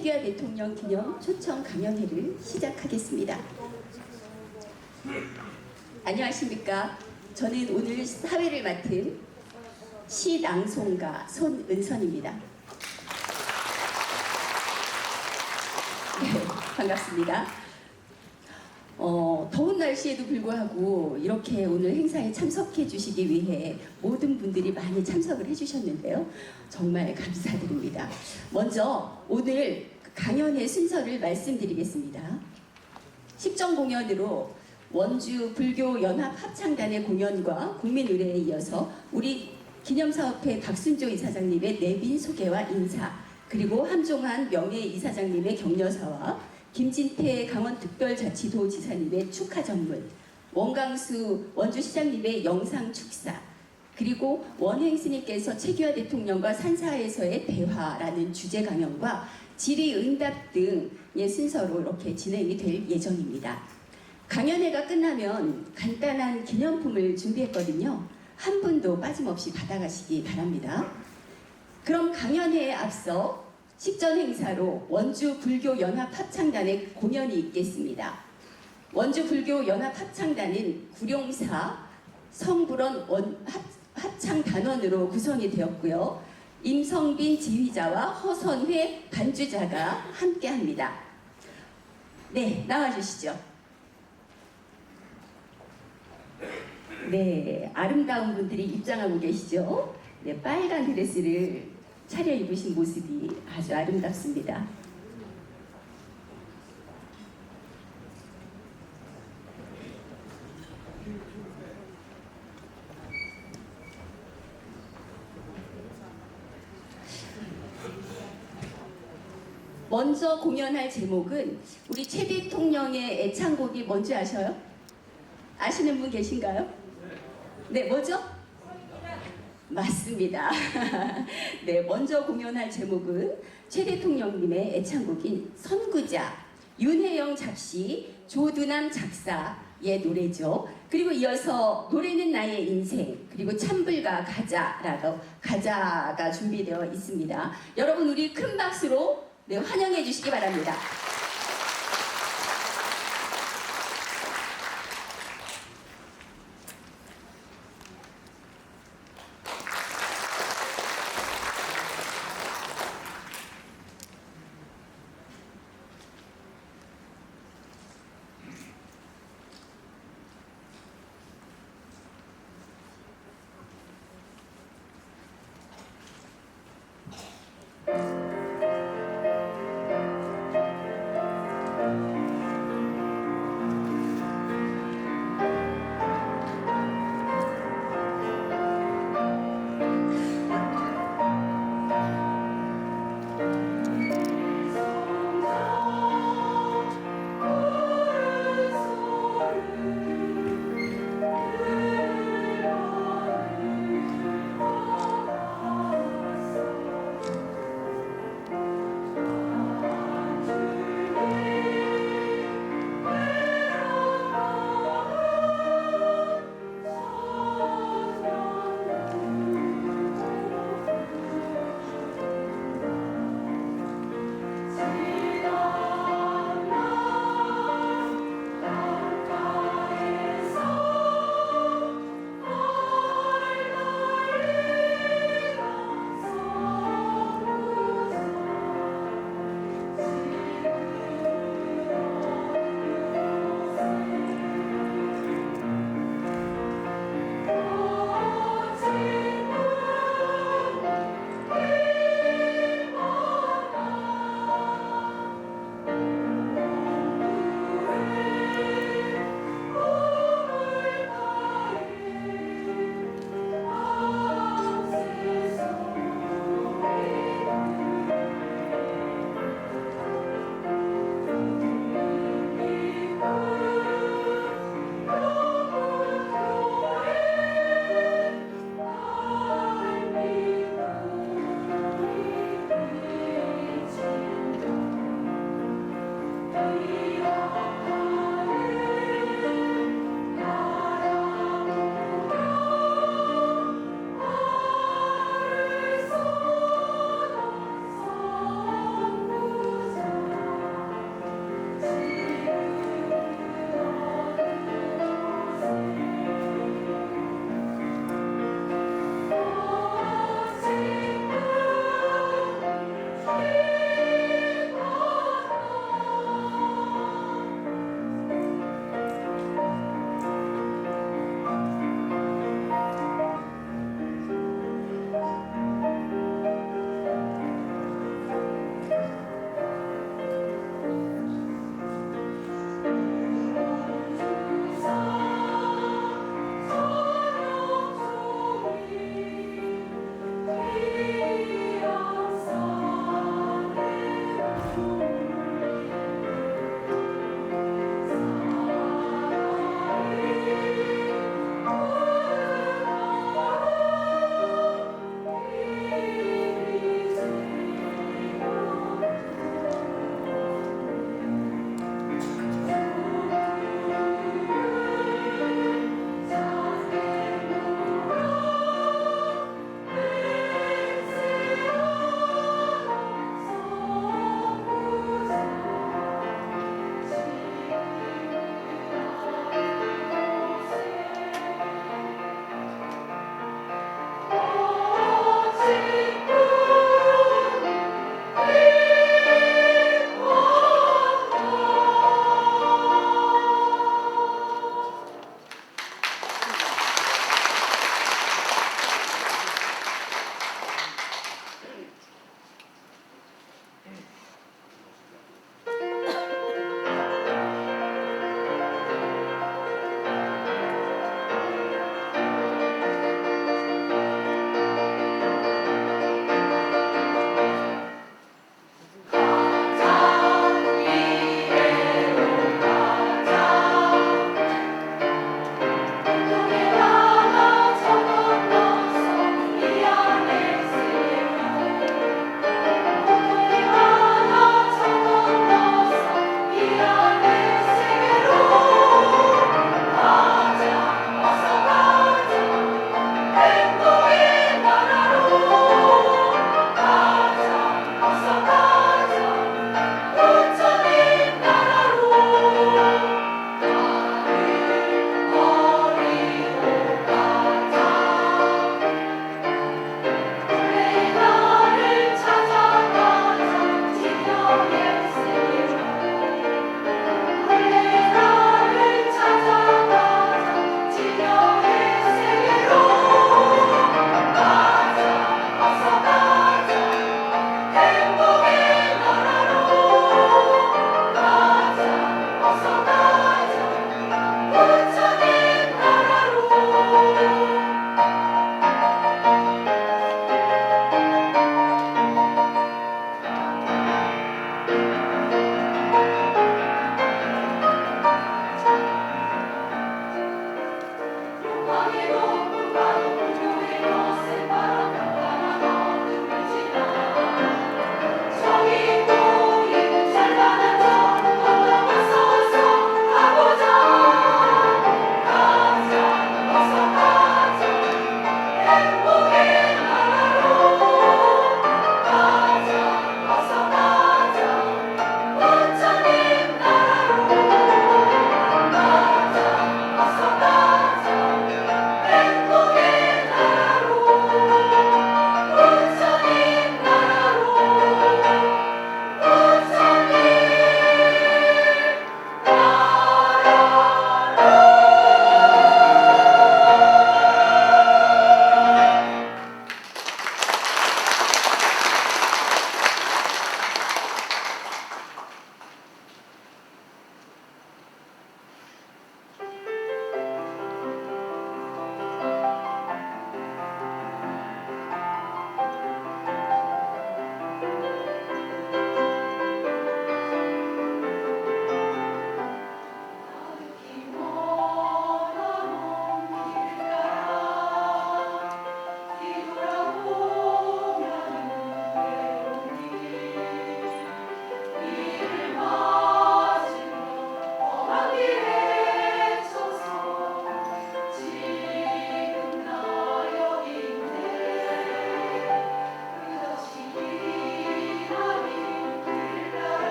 최규하 대통령 기념 초청 강연회를 시작하겠습니다. 안녕하십니까. 저는 오늘 사회를 맡은 시낭송가 손은선입니다. 네, 반갑습니다. 더운 날씨에도 불구하고 이렇게 오늘 행사에 참석해 주시기 위해 모든 분들이 많이 참석을 해 주셨는데요. 정말 감사드립니다. 먼저 오늘 강연의 순서를 말씀드리겠습니다. 식전 공연으로 원주 불교연합합창단의 공연과 국민의례에 이어서 우리 기념사업회 박순조 이사장님의 내빈 소개와 인사, 그리고 함종환 명예이사장님의 격려사와 김진태 강원특별자치도 지사님의 축하 전문, 원강수 원주시장님의 영상 축사, 그리고 원행 스님께서 최규하 대통령과 산사에서의 대화라는 주제 강연과 질의응답 등의 순서로 이렇게 진행이 될 예정입니다. 강연회가 끝나면 간단한 기념품을 준비했거든요. 한 분도 빠짐없이 받아가시기 바랍니다. 그럼 강연회에 앞서 식전 행사로 원주 불교연합합창단의 공연이 있겠습니다. 원주 불교연합합창단은 구룡사 성불원 합창단원으로 구성이 되었고요. 임성빈 지휘자와 허선회 반주자가 함께합니다. 네, 나와주시죠. 네, 아름다운 분들이 입장하고 계시죠. 네, 빨간 드레스를 차려입으신 모습이 아주 아름답습니다. 먼저 공연할 제목은 우리 최 대통령의 애창곡이 뭔지 아셔요? 아시는 분 계신가요? 네, 뭐죠? 맞습니다. 네, 먼저 공연할 제목은 최 대통령님의 애창곡인 선구자, 윤혜영 작시, 조두남 작사의 노래죠. 그리고 이어서 노래는 나의 인생, 그리고 찬불가 가자가 준비되어 있습니다. 여러분, 우리 큰 박수로 네, 환영해 주시기 바랍니다.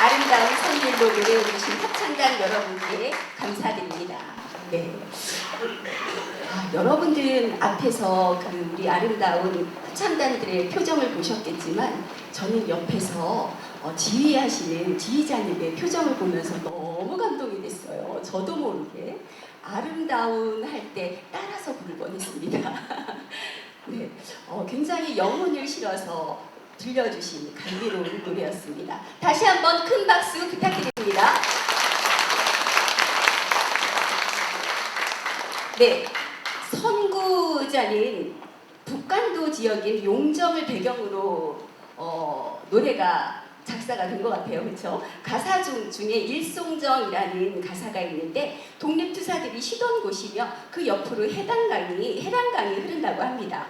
아름다운 선율로 노래해 주신 합창단 여러분께 감사드립니다. 네. 여러분들은 앞에서 우리 아름다운 합창단들의 표정을 보셨겠지만 저는 옆에서 지휘하시는 지휘자님의 표정을 보면서 너무 감동이 됐어요. 저도 모르게 아름다운 할 때 따라서 부를 뻔했습니다. 네, 굉장히 영혼을 실어서 들려주신 감미로운 노래였습니다. 다시 한번 큰 박수 부탁드립니다. 네, 선구자는 북간도 지역인 용정을 배경으로 노래가 작사가 된 것 같아요. 그렇죠? 가사 중에 일송정이라는 가사가 있는데 독립투사들이 쉬던 곳이며 그 옆으로 해당강이 흐른다고 합니다.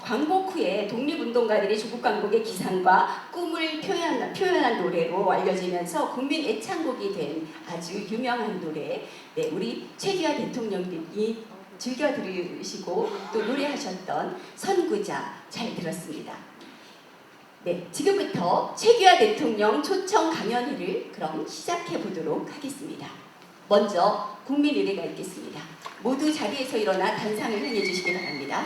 광복 후에 독립운동가들이 조국 광복의 기상과 꿈을 표현한 노래로 알려지면서 국민 애창곡이 된 아주 유명한 노래. 네, 우리 최규하 대통령님이 즐겨 들으시고 또 노래하셨던 선구자 잘 들었습니다. 네, 지금부터 최규하 대통령 초청 강연회를 그럼 시작해 보도록 하겠습니다. 먼저 국민의례가 있겠습니다. 모두 자리에서 일어나 단상을 행해주시기 바랍니다.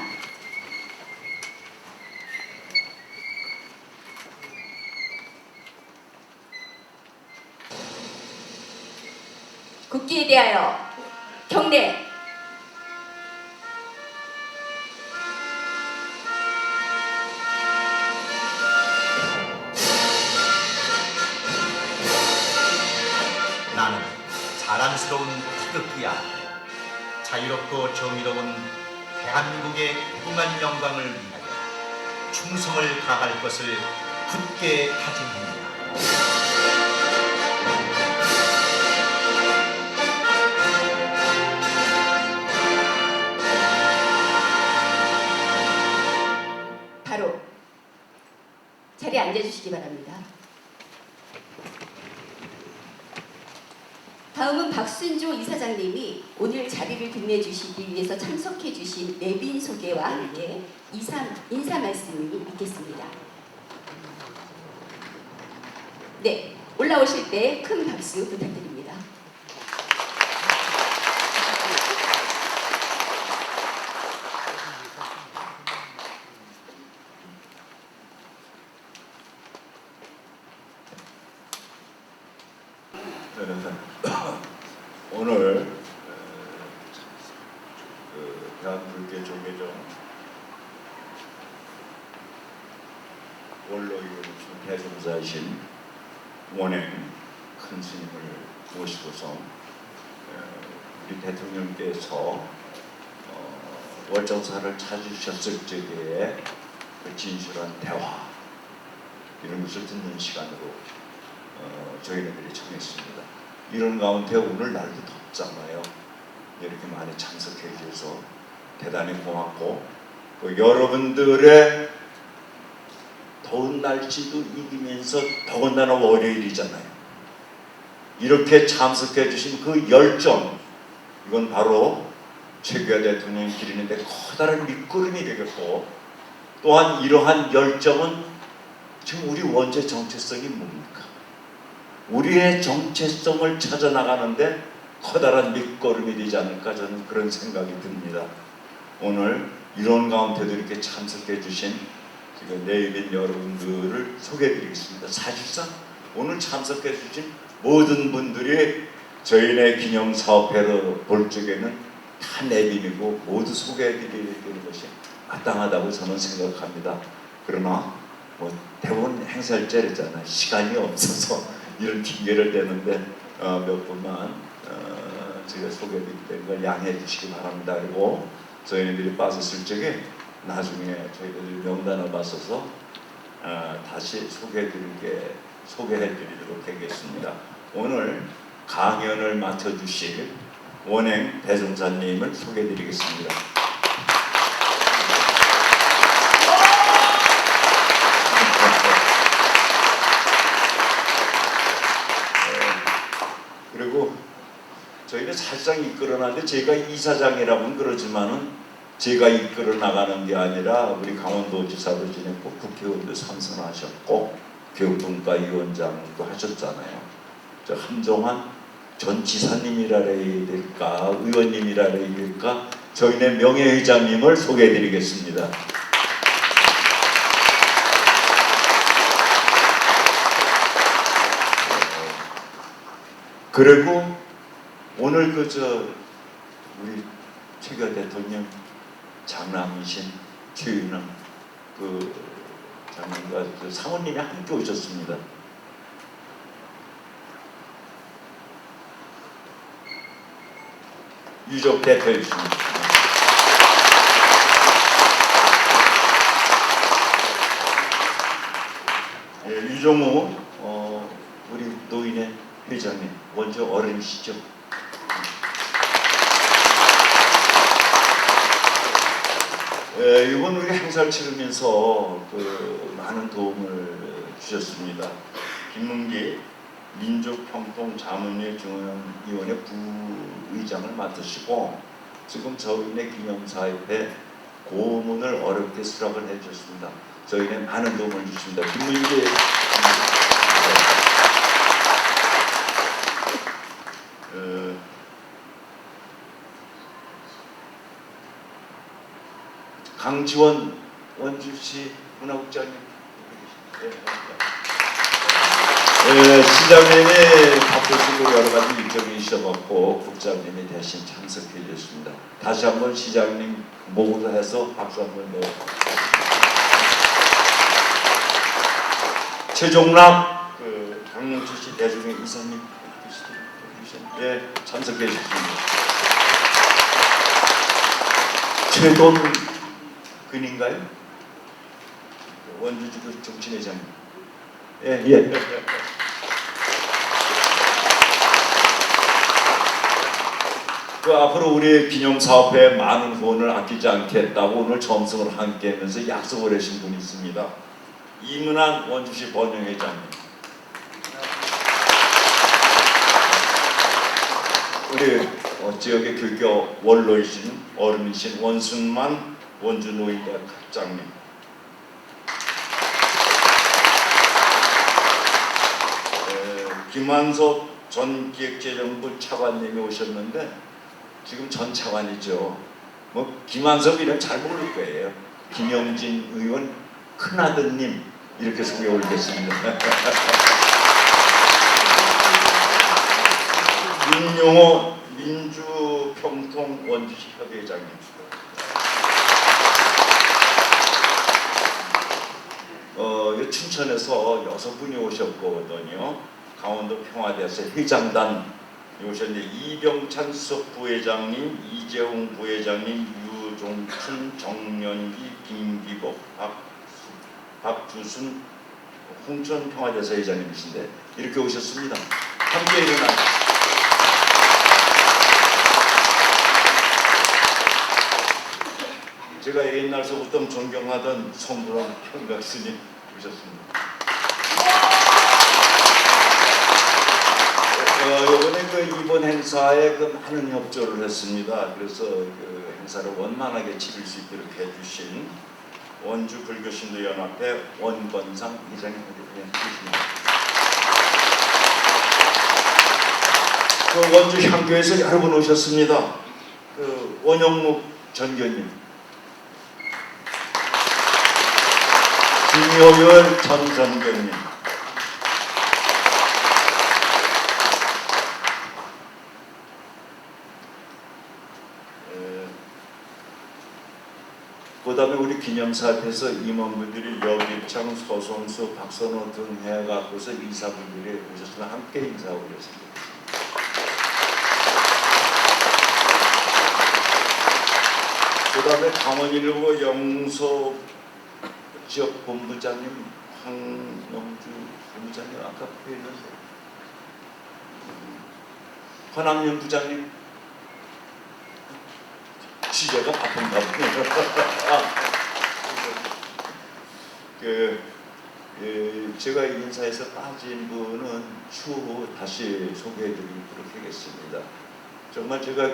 국기에 대하여 경례. 나는 자랑스러운 태극기 아래 자유롭고 정의로운 대한민국의 무궁한 영광을 위하여 충성을 다할 것을 굳게 다짐합니다. 바로 자리에 앉아주시기 바랍니다. 다음은 박순조 이사장님이 오늘 자리를 빛내주시기 위해서 참석해주신 내빈 소개와 함께 인사 말씀이 있겠습니다. 네, 올라오실 때 큰 박수 부탁드립니다. 오늘 대한불교 조계종 원로이고 대종사이신 원행 큰 스님을 모시고서 우리 대통령께서 월정사를 찾으셨을 적에 그 진실한 대화 이런 것을 듣는 시간으로 저희네들이 정했습니다. 이런 가운데 오늘 날도 덥잖아요. 이렇게 많이 참석해 주셔서 대단히 고맙고 또 여러분들의 더운 날씨도 이기면서 더군다나 월요일이잖아요. 이렇게 참석해 주신 그 열정, 이건 바로 최규하 대통령이 기리는데 커다란 밑거름이 되겠고, 또한 이러한 열정은 지금 우리 원죄 정체성이 뭡니까? 우리의 정체성을 찾아나가는데 커다란 밑거름이 되지 않을까, 저는 그런 생각이 듭니다. 오늘 이런 가운데도 이렇게 참석해 주신 지금 내빈 여러분들을 소개해 드리겠습니다. 사실상 오늘 참석해 주신 모든 분들이 저희네 기념사업회로 볼 적에는 다 내빈이고 모두 소개해 드리는 것이 마땅하다고 저는 생각합니다. 그러나 대부분 행사일자리잖아요. 시간이 없어서 이런 핑계를 대는데 몇 분만 제가 소개해드릴 때는 양해해 주시기 바랍니다. 그리고 저희들이 빠졌을 적에 나중에 저희들이 명단을 봤어서 다시 소개해드리도록 하겠습니다. 오늘 강연을 맡아주실 원행 대종사님을 소개해드리겠습니다. 그리고 저희는 살짝 이끌어나는데 제가 이사장이라고는 그러지만은 제가 이끌어 나가는 게 아니라 우리 강원도지사도 지냈고 국회의원도 삼선하셨고 교육분과위원장도 하셨잖아요. 저 한동안 전 지사님이라 해야 될까, 의원님이라 해야 될까, 저희네 명예회장님을 소개해드리겠습니다. 그리고 오늘 우리 최규하 대통령 장남이신 최윤남 장님과 사모님이 함께 오셨습니다. 유족 대표이십니다. 유종우 우리 노인의 회장님, 먼저 어른이시죠. 이번 우리 행사를 치르면서 많은 도움을 주셨습니다. 김문기 민족평통자문회 중앙위원회 부의장을 맡으시고 지금 저희네 기념사업에 고문을 어렵게 수락을 해주셨습니다. 저희는 많은 도움을 주십니다. 김문기 강지원 원주시 문화국장님, 시장님이 바쁘시고 여러 가지 일정이 있어갖고 국장님이 대신 참석해 주셨습니다. 다시 한번 시장님 모두 해서 박수 한번 넣어. 최종락 강릉주시 대중회 이사님 참석해 주셨습니다. 최돈 근인가요? 원주지 정치회장님. 예. 앞으로 우리 기념사업에 많은 후원을 아끼지 않겠다고 오늘 점성을 함께 하면서 약속을 하신 분이 있습니다. 이문환 원주시 번영회장님. 우리 지역의 교교 원로이신 어른이신 원순만 원주노인대학 학장님. 김한석 전 기획재정부 차관님이 오셨는데 지금 전 차관이죠. 김한석 이름 잘 모를 거예요. 김영진 의원 큰아드님 이렇게 소개 올리겠습니다. 윤용호 민주평통 원주시 협의회장님. 춘천에서 6분이 오셨거든요. 강원도 평화대에서 회장단이 오셨는데 이병찬 수석 부회장님, 이재용 부회장님, 유종춘, 정연기, 김기복, 박주순 홍천 평화대사 회장님이신데 이렇게 오셨습니다. 함께 일어나주시죠. 제가 옛날서부터 존경하던 성부랑 평각 스님 오셨습니다. 이번에 이번 행사에 많은 협조를 했습니다. 그래서 행사를 원만하게 치를 수 있도록 해주신 원주 불교신도 연합회 원건상 회장님 계십니다. 원주 향교에서 여러 분 오셨습니다. 원영묵 전교님, 김효열 전 전교님, 그 다음에 우리 기념사업에서 임원분들이 여기창, 서선수, 박선호 등 해갖고서 이사분들이 오셨으면 함께 인사하고 계십니다. 그 다음에 강원일보 영서 지역 본부장님 황영주 본부장님 아까 뵀는데 허남윤 부장님 취재가 바쁜가 보네요. 제가 인사에서 빠진 분은 추후 다시 소개해드리도록 하겠습니다. 정말 제가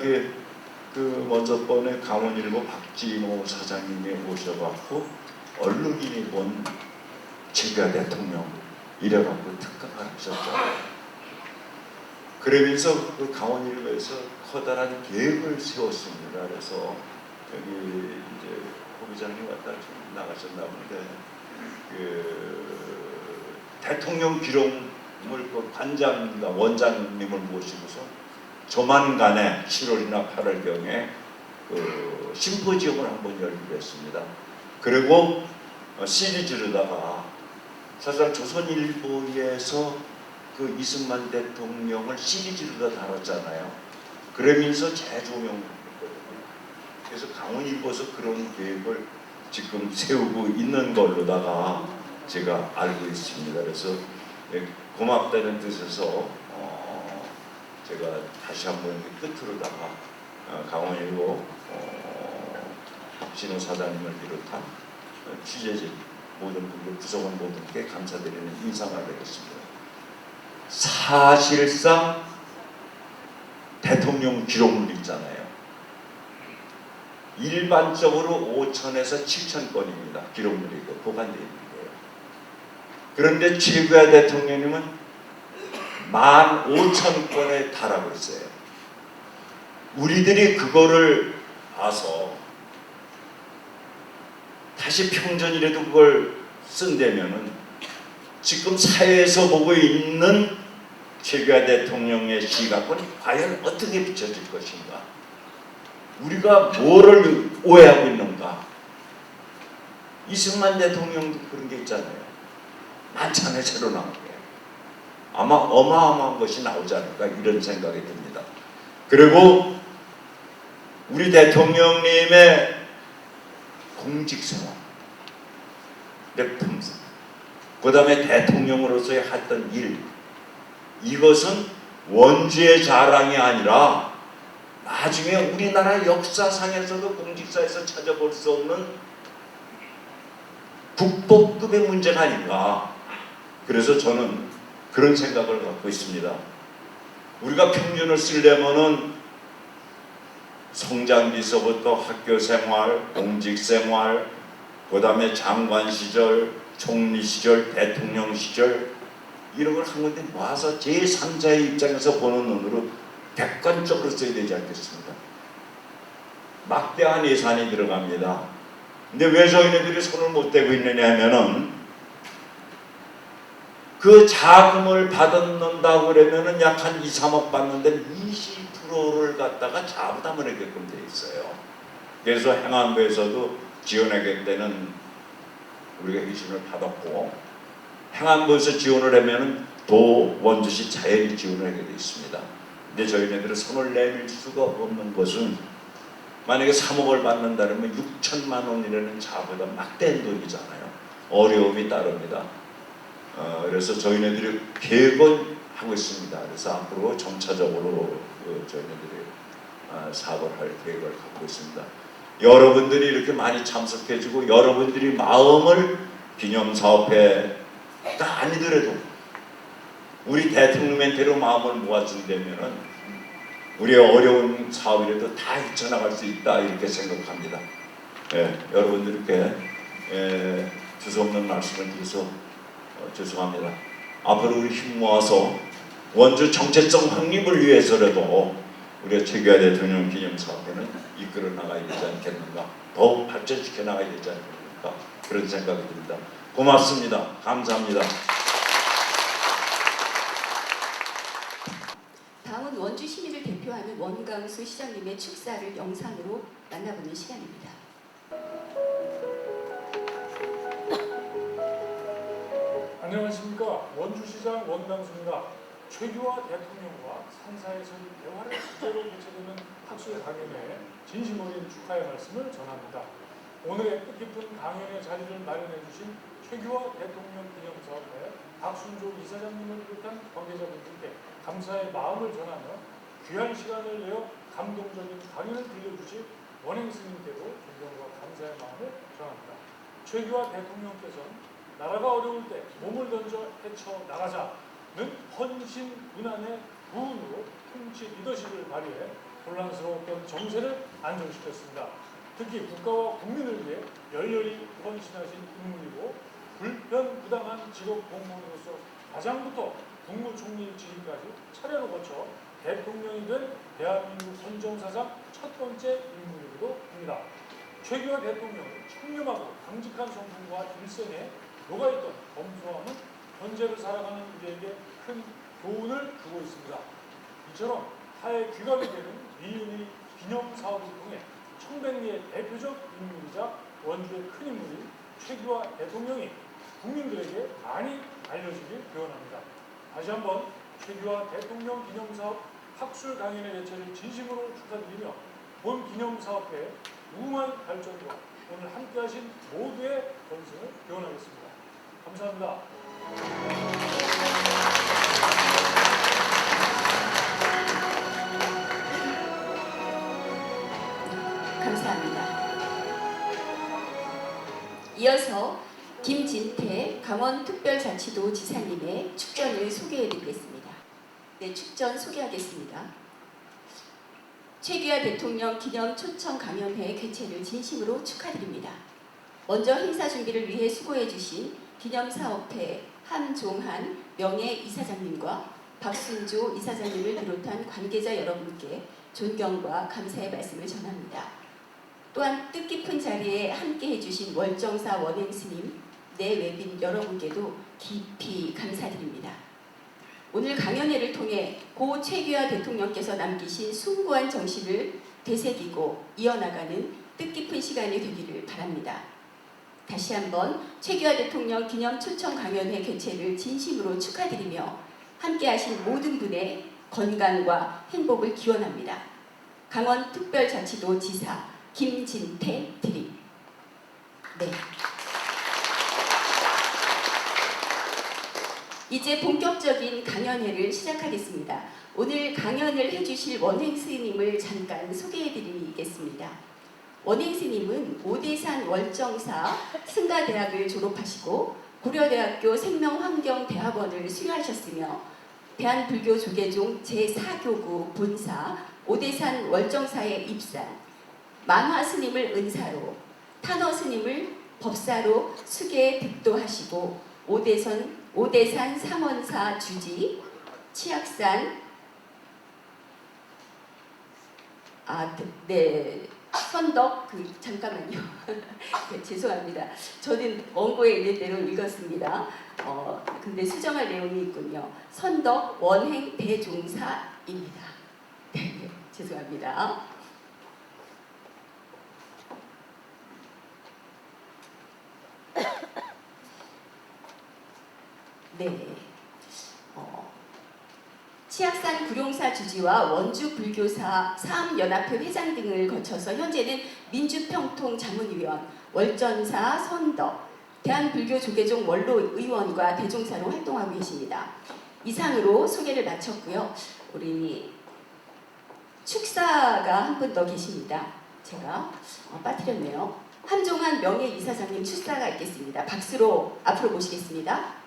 먼저 번에 강원일보 박진호 사장님이 오셔갖고 얼룩인이 본 최규하 대통령 이래갖고 특강을 하셨죠. 그러면서 그 강원일보에서 커다란 계획을 세웠습니다. 그래서 여기 이제 고비장님 왔다 좀 나가셨나 본데 그 대통령 기록물 그 관장과 원장님을 모시고서 조만간에 7월이나 8월경에 그 심포지엄을 한번 열기로 했습니다. 그리고 시리즈로다가 사실 조선일보에서 그 이승만 대통령을 시리즈로 다뤘잖아요. 그러면서 재조명했거든요. 그래서 강원일보에서 그런 계획을 지금 세우고 있는 걸로다가 제가 알고 있습니다. 그래서 고맙다는 뜻에서 제가 다시 한번 끝으로다가 강원일보 박진호 사장님을 비롯한 취재진 모든 분들, 구성원 모두께 감사드리는 인사를 드리겠습니다. 사실상 대통령 기록물 있잖아요. 일반적으로 5,000에서 7,000건입니다. 기록물이 보관되어 있는 거예요. 그런데 최규하 대통령님은 15,000건에 달하고 있어요. 우리들이 그거를 봐서 다시 평전이라도 그걸 쓴다면은 지금 사회에서 보고 있는 최규하 대통령의 시각은 과연 어떻게 비춰질 것인가? 우리가 뭐를 오해하고 있는가? 이승만 대통령도 그런 게 있잖아요. 만찬에 새로 나온 게 아마 어마어마한 것이 나오지 않을까 이런 생각이 듭니다. 그리고 우리 대통령님의 공직생활, 내품성, 그 다음에 대통령으로서의 했던 일, 이것은 원주의 자랑이 아니라 나중에 우리나라 역사상에서도 공직사에서 찾아볼 수 없는 국보급의 문제가 아닌가. 그래서 저는 그런 생각을 갖고 있습니다. 우리가 평균을 쓰려면은 성장기서부터 학교생활, 공직생활, 그 다음에 장관 시절, 총리 시절, 대통령 시절 이런 걸 한 군데 모아서 제3자의 입장에서 보는 눈으로 객관적으로 써야 되지 않겠습니까? 막대한 예산이 들어갑니다. 근데 왜 저희네들이 손을 못 대고 있느냐 하면은 그 자금을 받는다고 그러면은 약 한 2, 3억 받는데 20%를 갖다가 자부담하게끔 돼 있어요. 그래서 행안부에서도 지원하게 때는 우리가 희신을 받았고, 행안부에서 지원을 하면은 도 원주시 자연히 지원을 하게 돼 있습니다. 근데 저희네들은 손을 내밀 수가 없는 것은 만약에 3억을 받는다면 6천만 원이라는 자부담 막대한 돈이잖아요. 어려움이 따릅니다. 그래서 저희네들이 계획을 하고 있습니다. 그래서 앞으로 점차적으로 저희네들이 사업을 할 계획을 갖고 있습니다. 여러분들이 이렇게 많이 참석해주고 여러분들이 마음을 기념사업회가 아니더라도 우리 대통령한테로 마음을 모아준다면은 우리의 어려운 사업이라도 다 헤쳐나갈 수 있다 이렇게 생각합니다. 여러분들께 두서없는 말씀을 드려서 죄송합니다. 앞으로 우리 힘 모아서 원주 정체성 확립을 위해서라도 우리가 최규하 대통령 기념사업회는 이끌어 나가야 되지 않겠는가, 더욱 발전시켜 나가야 되지 않겠는가 그런 생각이 듭니다. 고맙습니다. 감사합니다. 다음은 원주 시민을 대표하는 원강수 시장님의 축사를 영상으로 만나보는 시간입니다. 안녕하십니까. 원주시장 원강수입니다. 최규하 대통령과 산사에서 대화를 주제로 개최되는 학술 강연에 진심 어린 축하의 말씀을 전합니다. 오늘의 뜻깊은 강연의 자리를 마련해 주신 최규하 대통령 기념사업회 박순조 이사장님을 비롯한 관계자분들께 감사의 마음을 전하며 귀한 시간을 내어 감동적인 강연을 들려주신 원행스님께도 존경과 감사의 마음을 전합니다. 최규하 대통령께서는 나라가 어려울 때 몸을 던져 헤쳐나가자는 헌신 문안의 부흥으로 통치 리더십을 발휘해 혼란스러웠던 정세를 안정시켰습니다. 특히 국가와 국민을 위해 열렬히 헌신하신 인물이고 불편부당한 직업 공무원으로서 과장부터 국무총리 지휘까지 차례로 거쳐 대통령이 된 대한민국 헌정사상 첫 번째 인물이기도 합니다. 최규하 대통령의 청렴하고 강직한 성품과 일생에 녹아있던 검소함은 현재를 살아가는 우리에게 큰 교훈을 주고 있습니다. 이처럼 타의 귀감이 되는 미인의 기념사업을 통해 청백리의 대표적 인물이자 원주의 큰 인물인 최규하 대통령이 국민들에게 많이 알려지길 기원합니다. 다시 한번 최규하 대통령 기념사업 학술 강연의 개최를 진심으로 축하드리며 본 기념사업회의 무궁한 발전과 오늘 함께하신 모두의 건승을 기원하겠습니다. 감사합니다. 감사합니다. 이어서 김진태 강원특별자치도 지사님의 축전을 소개해드리겠습니다. 네, 축전 소개하겠습니다. 최규하 대통령 기념 초청 강연회 개최를 진심으로 축하드립니다. 먼저 행사 준비를 위해 수고해주신 기념사업회 함종한 명예이사장님과 박순조 이사장님을 비롯한 관계자 여러분께 존경과 감사의 말씀을 전합니다. 또한 뜻깊은 자리에 함께해 주신 월정사 원행스님, 내외빈 여러분께도 깊이 감사드립니다. 오늘 강연회를 통해 고 최규하 대통령께서 남기신 숭고한 정신을 되새기고 이어나가는 뜻깊은 시간이 되기를 바랍니다. 다시 한번 최규하 대통령 기념 초청 강연회 개최를 진심으로 축하드리며 함께하신 모든 분의 건강과 행복을 기원합니다. 강원특별자치도 지사 김진태 드림. 네. 이제 본격적인 강연회를 시작하겠습니다. 오늘 강연을 해주실 원행 스님을 잠깐 소개해드리겠습니다. 원행 스님은 오대산 월정사 승가대학을 졸업하시고 고려대학교 생명환경대학원을 수료하셨으며 대한불교조계종 제4교구 본사 오대산 월정사에 입산, 만화 스님을 은사로, 탄어 스님을 법사로 수계 득도하시고 오대산 삼원사 주지, 치악산 선덕 잠깐만요. 네, 죄송합니다. 저는 원고에 있는 대로 읽었습니다. 근데 수정할 내용이 있군요. 선덕 원행 대종사입니다. 네, 죄송합니다. 네. 치악산 구룡사 주지와 원주 불교사 사암연합회 회장 등을 거쳐서 현재는 민주평통 자문위원, 월전사 선덕, 대한불교조계종 원로 의원과 대종사로 활동하고 계십니다. 이상으로 소개를 마쳤고요. 우리 축사가 한 분 더 계십니다. 제가 빠뜨렸네요. 함종한 명예이사장님 축사가 있겠습니다. 박수로 앞으로 모시겠습니다.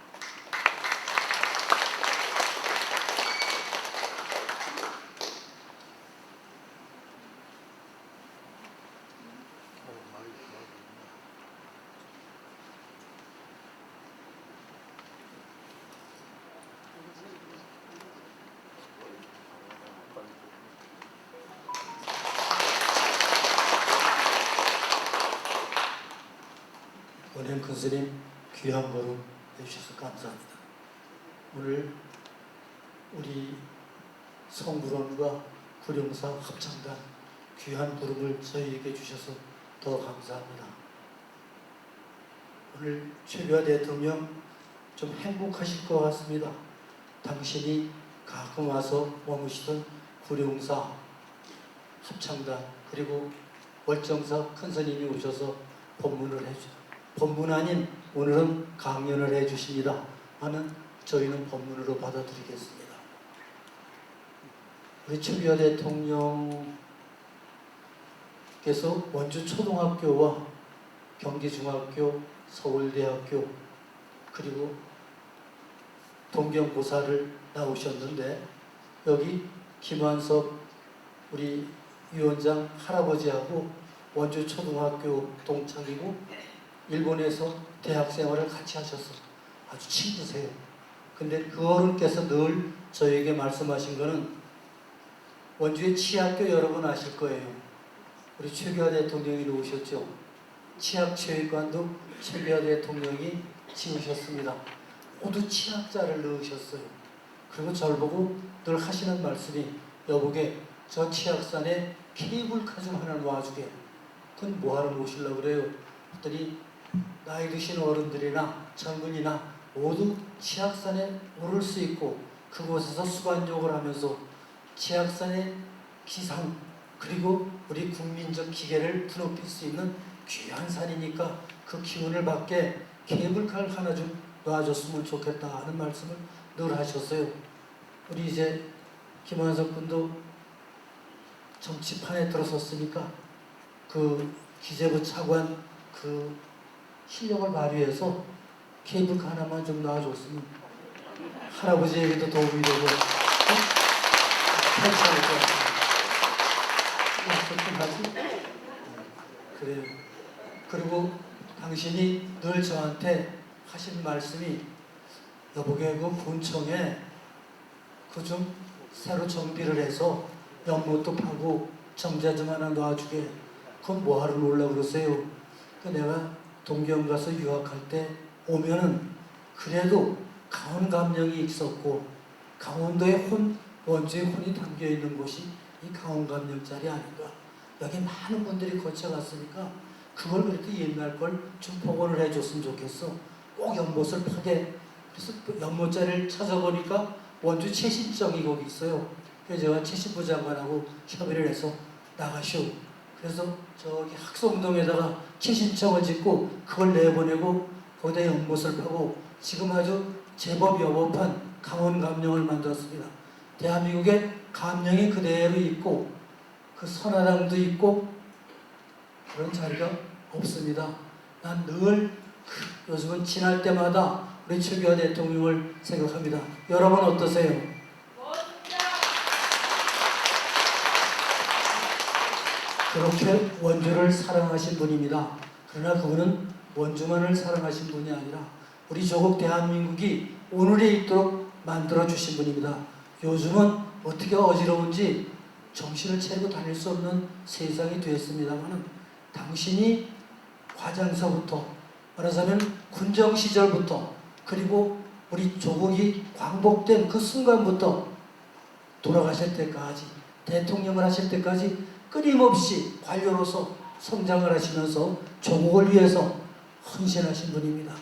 원행 큰스님 귀한 걸음 해주셔서 감사합니다. 오늘 우리 성불원과 구룡사 합창단 귀한 부름을 저희에게 주셔서 더 감사합니다. 오늘 최규하 대통령 좀 행복하실 것 같습니다. 당신이 가끔 와서 머무시던 구룡사 합창단 그리고 월정사 큰스님이 오셔서 법문 아닌 오늘은 강연을 해주십니다. 하는 저희는 법문으로 받아들이겠습니다. 우리 최규하 대통령께서 원주 초등학교와 경기중학교, 서울대학교 그리고 동경고사를 나오셨는데 여기 김환섭 우리 위원장 할아버지하고 원주 초등학교 동창이고 일본에서 대학 생활을 같이 하셔서 아주 친구세요. 근데 그 어른께서 늘 저에게 말씀하신 거는 원주의 치학교 여러분 아실 거예요. 우리 최규하 대통령이 놓으셨죠. 치학체육관도 최규하 대통령이 지으셨습니다. 모두 치학자를 넣으셨어요. 그리고 저를 보고 늘 하시는 말씀이 여보게 저 치학산에 케이블카 좀 하나 놔주게. 그건 뭐하러 놓으시려고 그래요? 그랬더니 나이 드신 어른들이나 젊은이나 모두 치학산에 오를 수 있고 그곳에서 수관욕을 하면서 치학산의 기상 그리고 우리 국민적 기계를 드높일 수 있는 귀한 산이니까 그 기운을 받게 케이블카를 하나 좀 놔줬으면 좋겠다 하는 말씀을 늘 하셨어요. 우리 이제 김한석 군도 정치판에 들어섰으니까 그 기재부 차관 그 실력을 발휘해서 케이블카 하나만 좀 놔줬으면 할아버지에게도 도움이 되고 괜찮을 것 같아요. 그래요. 그리고 당신이 늘 저한테 하신 말씀이 여보게 그 본청에 그 좀 새로 정비를 해서 연못도 파고 정자 좀 하나 놔주게. 그건 뭐하러 놀라 그러세요? 그 내가 동경 가서 유학할 때 오면은 그래도 강원 감령이 있었고 강원도의 원주의 혼이 담겨 있는 곳이 이 강원 감령자리 아닌가. 여기 많은 분들이 거쳐갔으니까 그걸 그렇게 옛날 걸 좀 복원을 해줬으면 좋겠어. 꼭 연못을 파게. 그래서 연못자리를 찾아보니까 원주 최신청이 거기 있어요. 그래서 제가 최신부 장관하고 협의를 해서 나가시오. 그래서 저기 학성동에다가 최신청을 짓고 그걸 내보내고 거기다 연못을 파고 지금 아주 제법 여법한 강원 감령을 만들었습니다. 대한민국에 감령이 그대로 있고 그 선화당도 있고 그런 자리가 없습니다. 난 늘 요즘은 지날 때마다 우리 최규하 대통령을 생각합니다. 여러분 어떠세요? 그렇게 원주를 사랑하신 분입니다. 그러나 그분은 원주만을 사랑하신 분이 아니라 우리 조국 대한민국이 오늘에 있도록 만들어주신 분입니다. 요즘은 어떻게 어지러운지 정신을 차리고 다닐 수 없는 세상이 되었습니다만 당신이 과장서부터 말하자면 군정 시절부터 그리고 우리 조국이 광복된 그 순간부터 돌아가실 때까지 대통령을 하실 때까지 끊임없이 관료로서 성장을 하시면서 조국을 위해서 헌신하신 분입니다.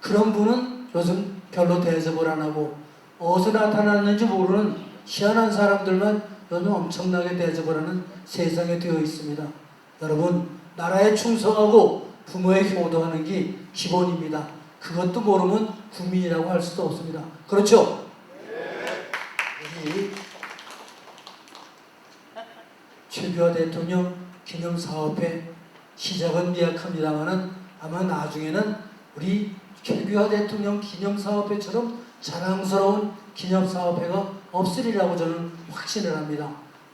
그런 분은 요즘 별로 대접을 안 하고 어디서 나타났는지 모르는 희한한 사람들만 요즘 엄청나게 대접을 하는 세상에 되어 있습니다. 여러분, 나라에 충성하고 부모에 효도하는 게 기본입니다. 그것도 모르면 국민이라고 할 수도 없습니다. 그렇죠? 우리 최규하 대통령 기념사업회 시작은 미약합니다만은 아마 나중에는 우리 최규하 대통령 기념사업회처럼 자랑스러운 기념사업회가 없으리라고 저는 확신을 합니다.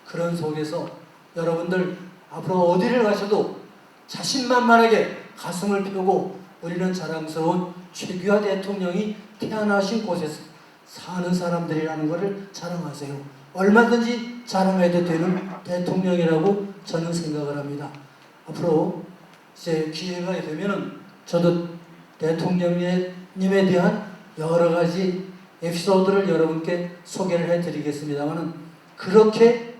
그런 속에서 여러분들 앞으로 어디를 가셔도 자신만만하게 가슴을 펴고 우리는 자랑스러운 최규하 대통령이 태어나신 곳에서 사는 사람들이라는 것을 자랑하세요. 얼마든지 자랑해도 되는 대통령이라고 저는 생각을 합니다. 앞으로 이제 기회가 되면은 저도 대통령님에 대한 여러 가지 에피소드를 여러분께 소개를 해드리겠습니다만은 그렇게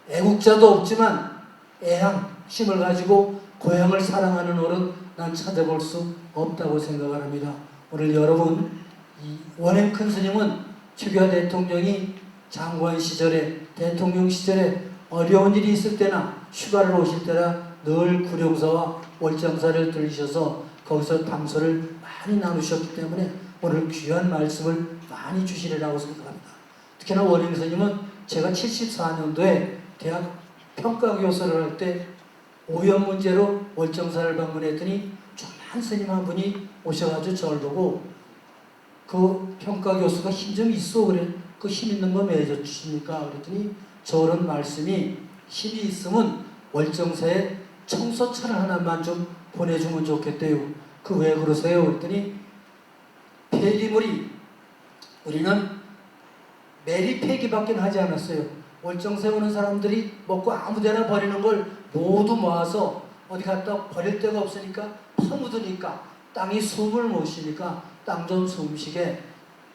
애국자도 없지만 애향심을 가지고 고향을 사랑하는 어른 난 찾아볼 수 없다고 생각을 합니다. 오늘 여러분 이 원행 큰 스님은 최규하 대통령이 장관 시절에 대통령 시절에 어려운 일이 있을 때나 휴가를 오실 때나 늘 구룡사와 월장사를 들리셔서 거기서 담소를 많이 나누셨기 때문에 오늘 귀한 말씀을 많이 주시리라고 생각합니다. 특히나 원행 스님은 제가 74년도에 대학 평가교사를 할 때 오염 문제로 월정사를 방문했더니 조그만 스님 한 분이 오셔가지고 저를 보고 그 평가 교수가 힘 좀 있어 그래. 그 힘 있는 거 왜 주십니까? 그랬더니 저런 말씀이 힘이 있으면 월정사에 청소차를 하나만 좀 보내주면 좋겠대요. 그 왜 그러세요? 그랬더니 폐기물이 우리는 매립 폐기밖에 하지 않았어요. 월정 세우는 사람들이 먹고 아무데나 버리는 걸 모두 모아서 어디 갖다 버릴 데가 없으니까 파묻으니까 땅이 숨을 못 쉬니까 땅 좀 숨쉬게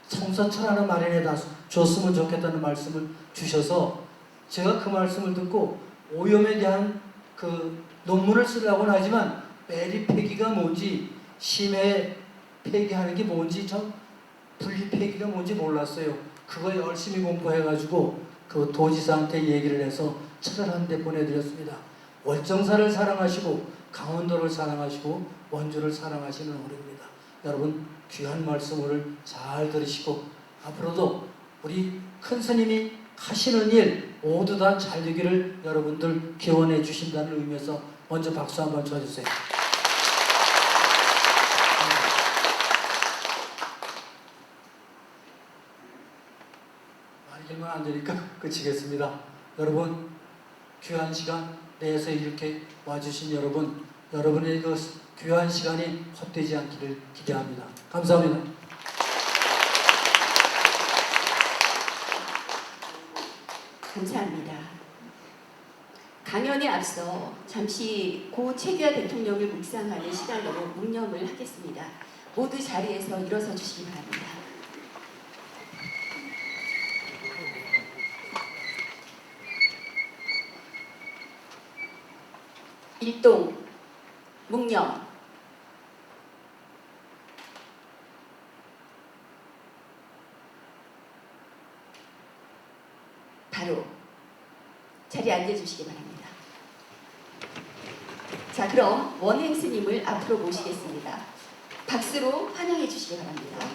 청사철 하나 마련해 줬으면 좋겠다는 말씀을 주셔서 제가 그 말씀을 듣고 오염에 대한 그 논문을 쓰려고는 하지만 매립 폐기가 뭔지 심해 폐기하는 게 뭔지 전 분리 폐기가 뭔지 몰랐어요. 그거 열심히 공부해가지고 그 도지사한테 얘기를 해서 책을 한 대 보내드렸습니다. 월정사를 사랑하시고 강원도를 사랑하시고 원주를 사랑하시는 어른입니다. 여러분 귀한 말씀 오늘 잘 들으시고 앞으로도 우리 큰 스님이 하시는 일 모두 다 잘 되기를 여러분들 기원해 주신다는 의미에서 먼저 박수 한번 쳐주세요. 많이 길면 안 되니까 그치겠습니다. 여러분 귀한 시간 내에서 이렇게 와주신 여러분, 여러분의 그 귀한 시간이 헛되지 않기를 기대합니다. 감사합니다. 감사합니다. 강연에 앞서 잠시 고 최규하 대통령을 묵상하는 시간으로 묵념을 하겠습니다. 모두 자리에서 일어서 주시기 바랍니다. 일동 묵념. 바로 자리에 앉아주시기 바랍니다. 자, 그럼 원행 스님을 앞으로 모시겠습니다. 박수로 환영해 주시기 바랍니다.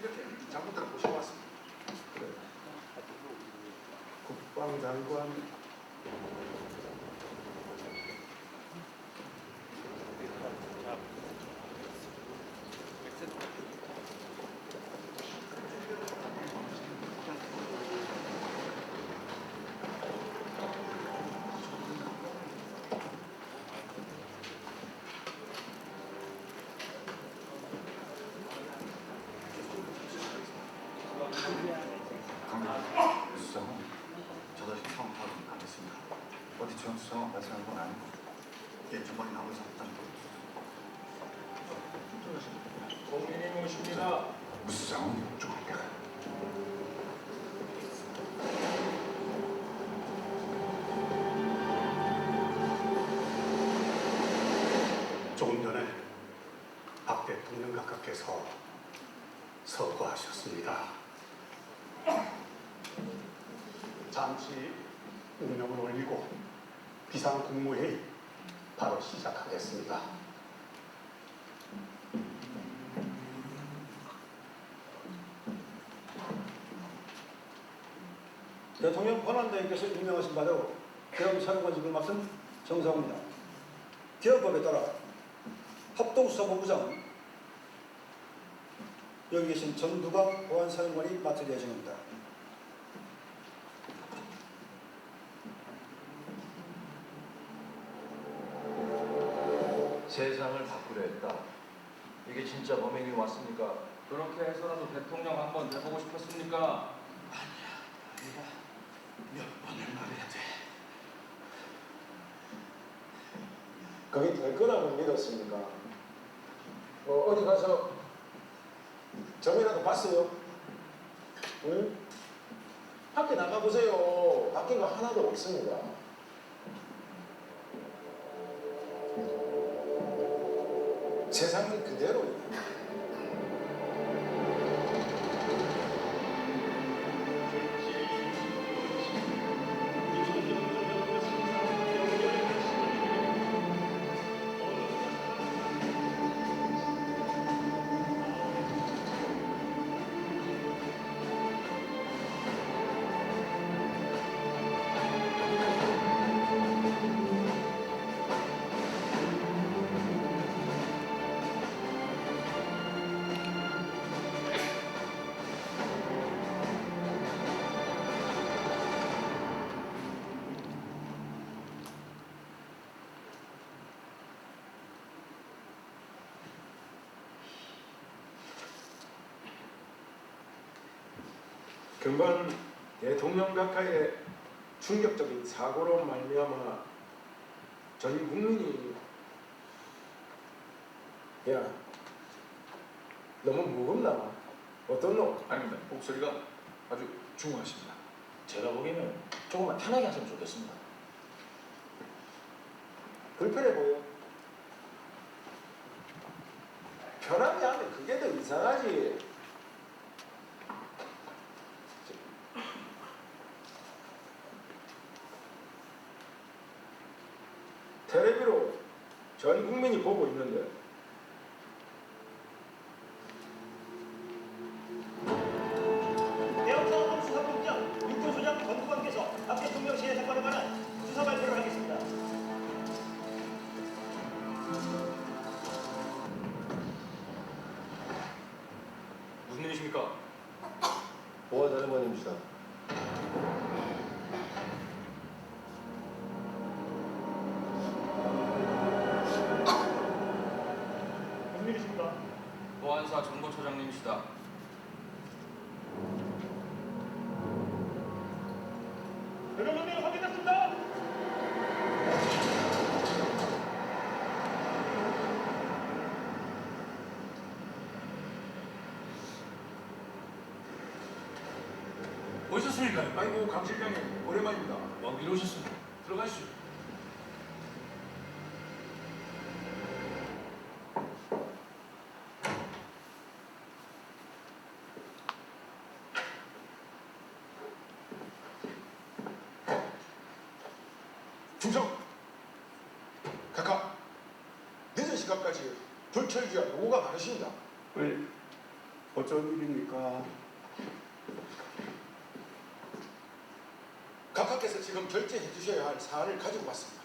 이렇게 장군들 모셔왔습니다. 국방장관, 수상은 저도 아직 처음 하겠습니다. 어디 전 수상은 발생한 건 아니고 예, 전방에 나오는 사람들 고객님 오십니다. 무수상은 좀 내가 조금 전에 박 대통령 각하께서 서거하셨습니다. 잠시 운명을 올리고 비상국무회의 바로 시작하겠습니다. 대통령 권한대행께서 임명하신 바대로 계엄사령관직을 맡은 정상훈입니다. 계엄법에 따라 합동수사본부장은 여기 계신 전두광 보안사령관이 맡을 예정입니다. 세상을 바꾸려 했다. 이게 진짜 범행이 왔습니까? 그렇게 해서라도 대통령 한번 해보고 싶었습니까? 아니야. 몇 번을 말해야 돼. 그게 될 거라고 믿었습니까? 어디 가서 점이라도 봤어요? 응? 밖에 나가보세요. 바뀐 거 하나도 없습니다. 세상은 그대로예요. 근본 대통령 각하의 충격적인 사고로 말미암아 전 국민이 야 너무 무겁나? 어떻노? 아닙니다. 목소리가 아주 중후하십니다. 제가 보기에는 조금만 편하게 하시면 좋겠습니다. 불편해 보여? 편하게 하면 그게 더 이상하지. 텔레비로 전 국민이 보고 있는데 대형사업범 수사본부장 윤교소장 전두관께서 박 대통령실의 사건에 관한 수사 발표를 하겠습니다. 무슨 일이십니까? 보안사령관입니다. 무슨 일이십니까? 보안사 정보처장님이시다. 변호 명령 확인했습니다. 오셨습니까? 아이고 강 실장님 오랜만입니다. 왕비로 오셨습니다. 들어가시죠. 중성 각하 늦은 시간까지 불철주야 요구가 많으십니다. 왜 어쩐 일입니까? 각하께서 지금 결재해 주셔야 할 사안을 가지고 왔습니다.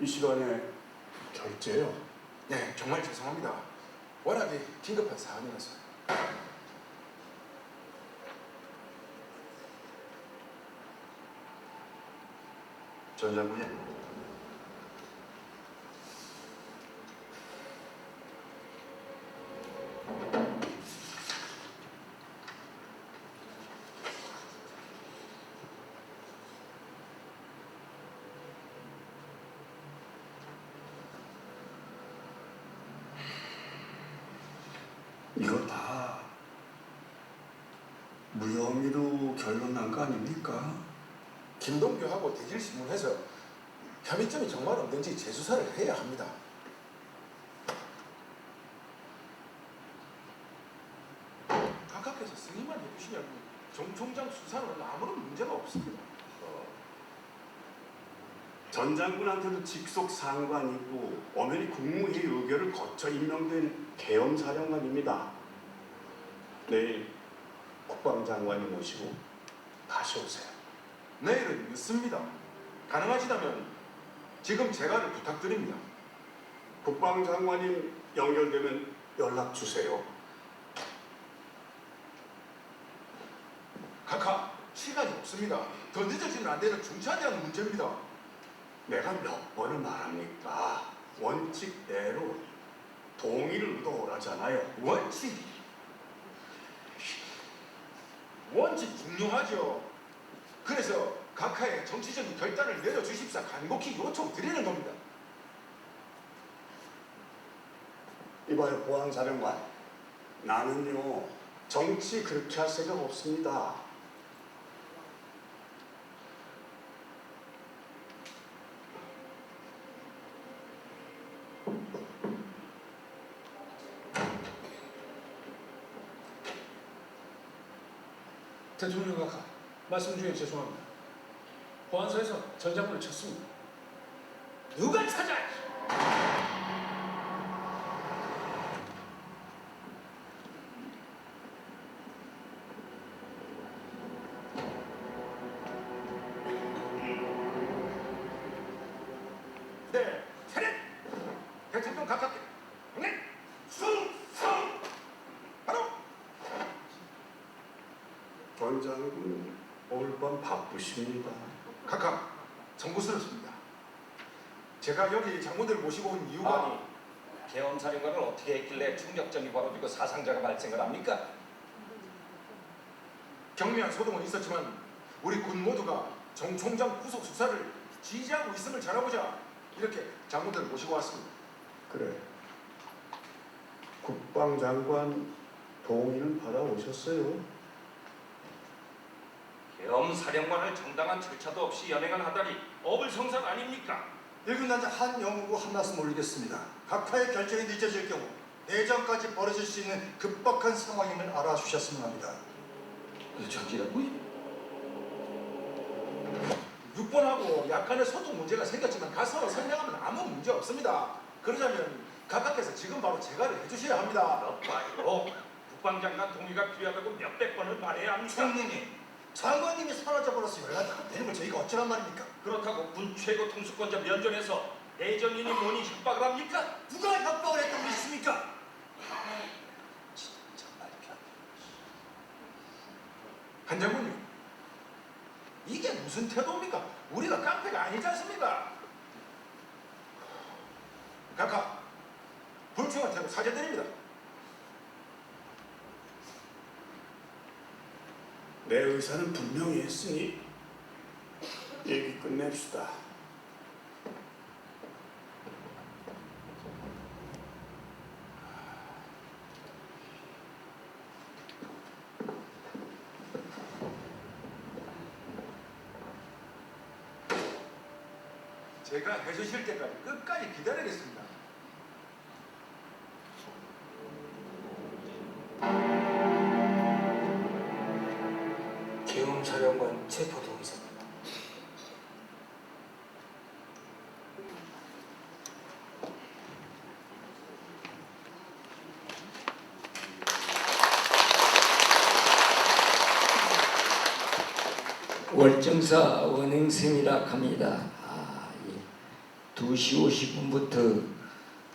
이 시간에 결제요? 네, 정말 죄송합니다. 워낙에 긴급한 사안이라서. 전 장군님, 이거 다 무혐의로 결론 난 거 아닙니까? 김동규하고 대질신문해서 혐의점이 정말 없는지 재수사를 해야 합니다. 각하께서 승인만 해주시면 정 총장 수사는 아무런 문제가 없습니다. 전 장군한테도 직속 상관이고 엄연히 국무회의 의결을 거쳐 임명된 계엄사령관입니다. 내일 국방장관이 모시고 다시 오세요. 내일은 늦습니다. 가능하시다면 지금 제가를 부탁드립니다. 국방장관님 연결되면 연락 주세요. 각하, 시간이 없습니다. 더 늦어지면 안 되는 중차대한 문제입니다. 내가 몇 번을 말합니까? 원칙대로 동의를 얻어오라잖아요. 원칙 중요하죠. 그래서 각하의 정치적인 결단을 내려주십사 간곡히 요청드리는 겁니다. 이봐요, 보안사령관. 나는요, 정치 그렇게 할 생각 없습니다. 대통령 각하, 말씀 중에 죄송합니다. 보안소에서 전 장군을 쳤습니다. 누가 찾아? 네, 차렷! 대통령 각하께 명령! 수성! 바로! 전 장군 오늘 밤 바쁘십니다. 각하, 정부스럽습니다. 제가 여기 장군들 모시고 온 이유가 계엄사령관을 어떻게 했길래 충격전이 벌어지고 사상자가 발생을 합니까? 경미한 소동은 있었지만 우리 군 모두가 정 총장 구속 수사를 지지하고 있음을 전하고자 이렇게 장군들을 모시고 왔습니다. 그래. 국방장관 동의는 받아오셨어요? 계엄사령관을 정당한 절차도 없이 연행을 하다니 어불성설 아닙니까? 일군단장 한영우고 한 말씀 올리겠습니다. 각하의 결정이 늦어질 경우 내전까지 벌어질 수 있는 급박한 상황임을 알아주셨으면 합니다. 전지라고? 6번하고 약간의 소동 문제가 생겼지만 가서 설명하면 아무 문제 없습니다. 그러자면 각하께서 지금 바로 제가를 해주셔야 합니다. 몇 봐요. 국방장관 동의가 필요하다고 몇백 번을 말해야 합니까? 총리님, 장관님이 사라져버려서 연락이 안 되는 걸 저희가 어쩌란 말입니까? 그렇다고 군 최고 통수권자 면전에서 내전이니 뭐니 협박을 합니까? 누가 협박을 했다고 그러십니까? 진짜 말이야. 한 장군님, 이게 무슨 태도입니까? 우리가 깡패가 아니지 않습니까? 각하, 불충한 태도 사죄드립니다. 내 의사는 분명히 했으니 얘기 끝냅시다. 제가 해주실 때까지 끝까지 기다리겠습니다. 계엄사령관 체포 동의서입니다. 월정사 원행생이라 합니다. 2시 50분부터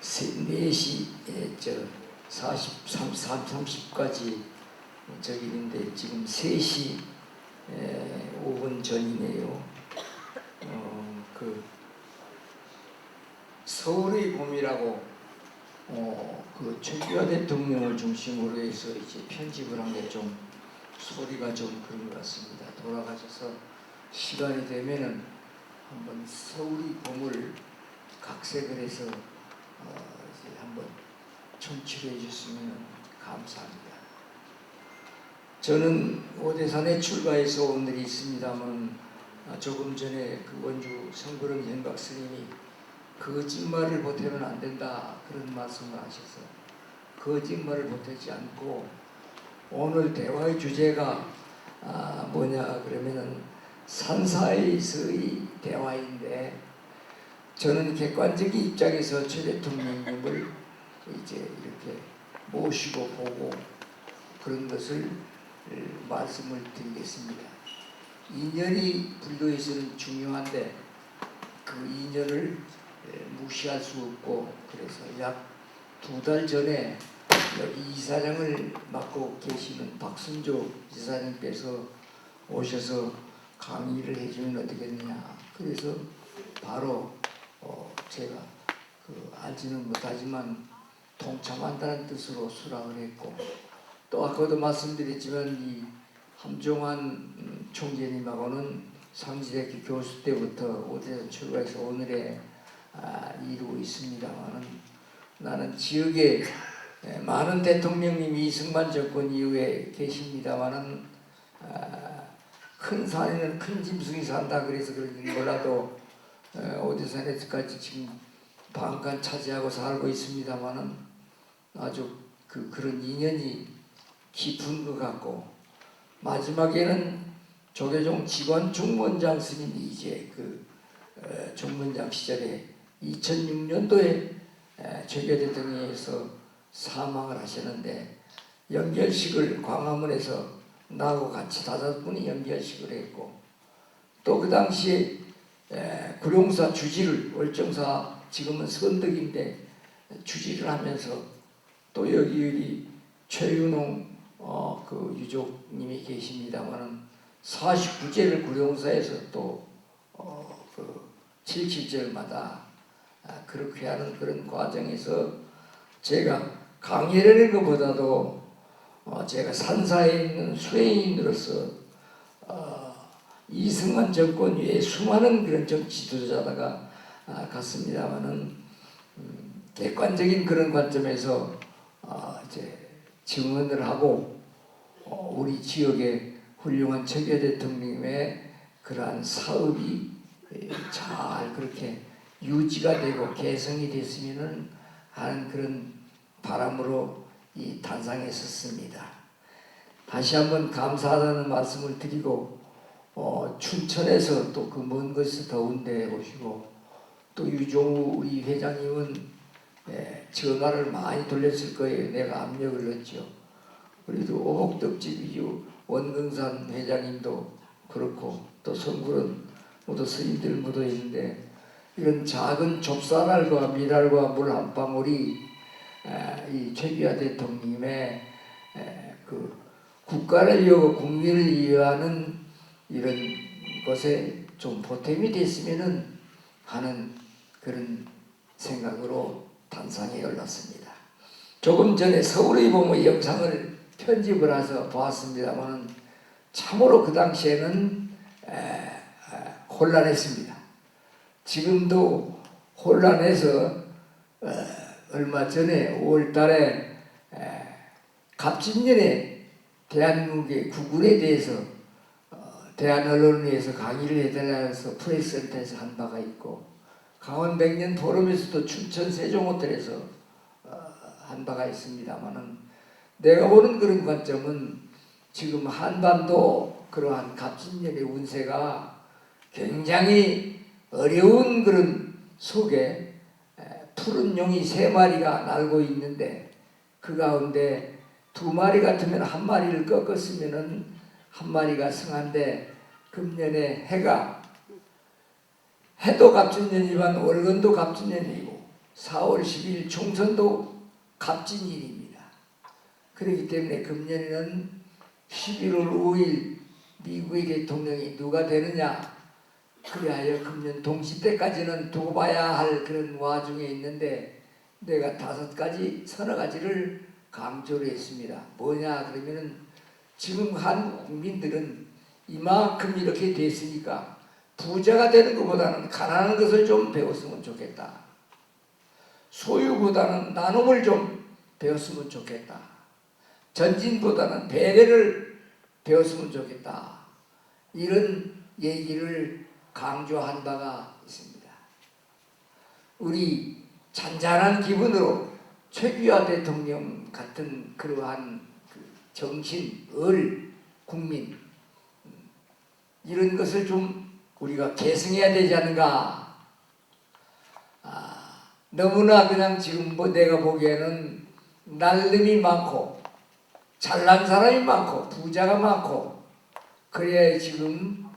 4시 30까지 저기 있는데 지금 3시 5분 전이네요. 그 서울의 봄이라고 그 최규하 대통령을 중심으로 해서 이제 편집을 한 게 좀 소리가 좀 그런 것 같습니다. 돌아가셔서 시간이 되면은 한번 서울의 봄을 각색을 해서 이제 한번 청취해 주셨으면 감사합니다. 저는 오대산에 출가해서 온 일이 있습니다만 조금 전에 그 원주 성그름 현박 스님이 거짓말을 보태면 안 된다 그런 말씀을 하셔서 거짓말을 보태지 않고 오늘 대화의 주제가 뭐냐 그러면은 산사에서의 대화인데 저는 객관적인 입장에서 최 대통령님을 이제 이렇게 모시고 보고 그런 것을 말씀을 드리겠습니다. 인연이 불교에서는 중요한데 그 인연을 무시할 수 없고 그래서 약 2달 전에 여기 이사장을 맡고 계시는 박순조 이사장께서 오셔서 강의를 해주면 어떻겠느냐. 그래서 바로 제가 알지는 못하지만 동참한다는 뜻으로 수락을 했고 또 아까도 말씀드렸지만 이 함종환 총재님하고는 상지대학교 교수 때부터 오대산 출가해서 오늘에 이루고 있습니다만은 나는 지역에 많은 대통령님이 이승만 정권 이후에 계십니다만은 큰 산에는 큰 짐승이 산다 그래서 그런지 몰라도 오대산에서까지 지금 반간 차지하고 살고 있습니다만은 아주 그런 인연이 깊은 것 같고 마지막에는 조계종 직관 중무원장 스님이 이제 중무원장 시절에 2006년도에 최규하 대통령에서 사망을 하셨는데 연결식을 광화문에서 나하고 같이 5분이 연결식을 했고 또 그 당시에 구룡사 주지를 월정사 지금은 선덕인데 주지를 하면서 또 여기 최윤홍 그 유족님이 계십니다만은 49제를 구룡사에서 또 그 77절마다 그렇게 하는 그런 과정에서 제가 강의를 하는 것보다도 제가 산사에 있는 수행인으로서 이승만 정권 위에 수많은 그런 정치 지도자가 갔습니다마는 객관적인 그런 관점에서 이제 증언을 하고 우리 지역의 훌륭한 최규하 대통령님의 그러한 사업이 잘 그렇게 유지가 되고 개성이 됐으면 하는 그런 바람으로 이 단상했었습니다. 다시 한번 감사하다는 말씀을 드리고 춘천에서 또 그 먼 곳에서 더운데 오시고 또 유종우 우리 회장님은 전화를 많이 돌렸을 거예요. 내가 압력을 넣었죠. 그래도 오복덕집 이주 원근산 회장님도 그렇고 또 성구른 모두 스님들 모두 있는데 이런 작은 좁쌀알과 밀알과 물 한 방울이 이 최규하 대통령님의 그 국가를 위하고 국민을 위하는 이런 것에 좀 보탬이 됐으면 하는 그런 생각으로 단상에 올랐습니다. 조금 전에 서울의 봄의 영상을 편집을 해서 보았습니다만 참으로 그 당시에는 혼란했습니다. 지금도 혼란해서 얼마 전에 5월 달에 갑진년에 대한민국의 구군에 대해서 대한언론위에서 강의를 해달라 해서 프레스센터에서 한 바가 있고 강원백년 포럼에서도 춘천 세종호텔에서 한 바가 있습니다만은 내가 보는 그런 관점은 지금 한반도 그러한 갑진년의 운세가 굉장히 어려운 그런 속에 푸른 용이 3마리가 날고 있는데 그 가운데 2마리 같으면 1마리를 꺾었으면은 1마리가 승한데 금년에 해도 갑진년이지만 월건도 갑진년이고 4월 10일 총선도 갑진일입니다. 그렇기 때문에 금년에는 11월 5일 미국의 대통령이 누가 되느냐 그리하여 금년 동시 때까지는 두고 봐야 할 그런 와중에 있는데 내가 5가지 서너 가지를 강조를 했습니다. 뭐냐 그러면은 지금 한국 국민들은 이만큼 이렇게 됐으니까 부자가 되는 것보다는 가난한 것을 좀 배웠으면 좋겠다. 소유보다는 나눔을 좀 배웠으면 좋겠다. 전진보다는 배려를 배웠으면 좋겠다. 이런 얘기를 강조한 바가 있습니다. 우리 잔잔한 기분으로 최규하 대통령 같은 그러한 정신, 국민 이런 것을 좀 우리가 계승해야 되지 않는가. 너무나 그냥 지금 내가 보기에는 날름이 많고 잘난 사람이 많고 부자가 많고 그래야 지금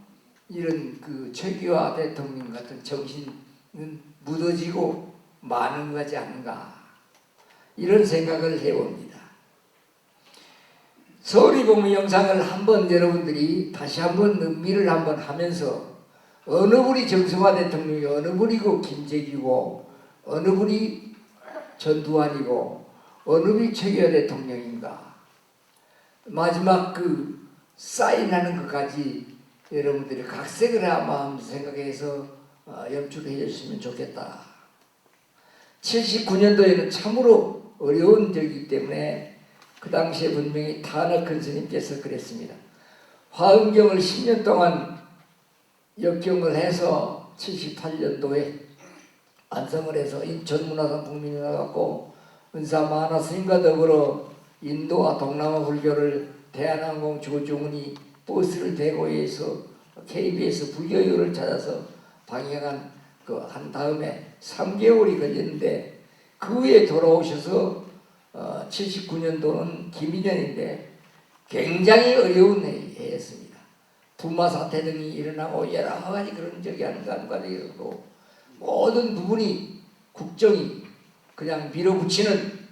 이런 그 최규하 대통령 같은 정신은 묻어지고 많은 거지 않는가 이런 생각을 해봅니다. 서울이 보면 영상을 한번 여러분들이 다시 한번 음미를 한번 하면서 어느 분이 정승화 대통령이 어느 분이고 김재규고 어느 분이 전두환이고 어느 분이 최규하 대통령인가 마지막 그 사인하는 것까지 여러분들이 각색을 한번 생각해서 연출해 주시면 좋겠다. 79년도에는 참으로 어려운 적이기 때문에 그 당시에 분명히 탄핵큰 스님께서 그랬습니다. 화엄경을 10년 동안 역경을 해서 78년도에 완성을 해서 인천문화상 국민이 나갔고 은사마하나 스님과 더불어 인도와 동남아 불교를 대한항공 조종훈이 버스를 대고해서 KBS 불교유를 찾아서 방영한 한 다음에 3개월이 걸렸는데 그 후에 돌아오셔서 79년도는 김인년인데 굉장히 어려운 해였습니다. 부마 사태 등이 일어나고 여러 가지 그런 적이 안간과되고 모든 부분이 국정이 그냥 밀어붙이는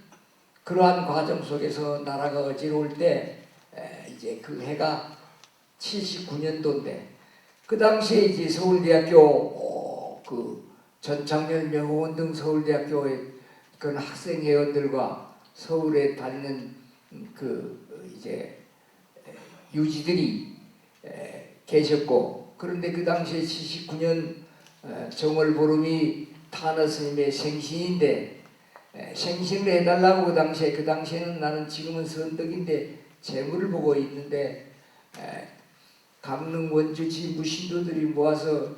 그러한 과정 속에서 나라가 어지러울 때 이제 그 해가 79년도인데 그 당시에 이제 서울대학교 그 전창렬 명호원 등 서울대학교의 그런 학생 회원들과 서울에 다니는 그 이제 유지들이 계셨고, 그런데 그 당시에 79년 정월보름이 탄화 스님의 생신인데 생신을 해달라고 그 당시에는 나는 지금은 선덕인데 재물을 보고 있는데 강릉 원주지 무신도들이 모아서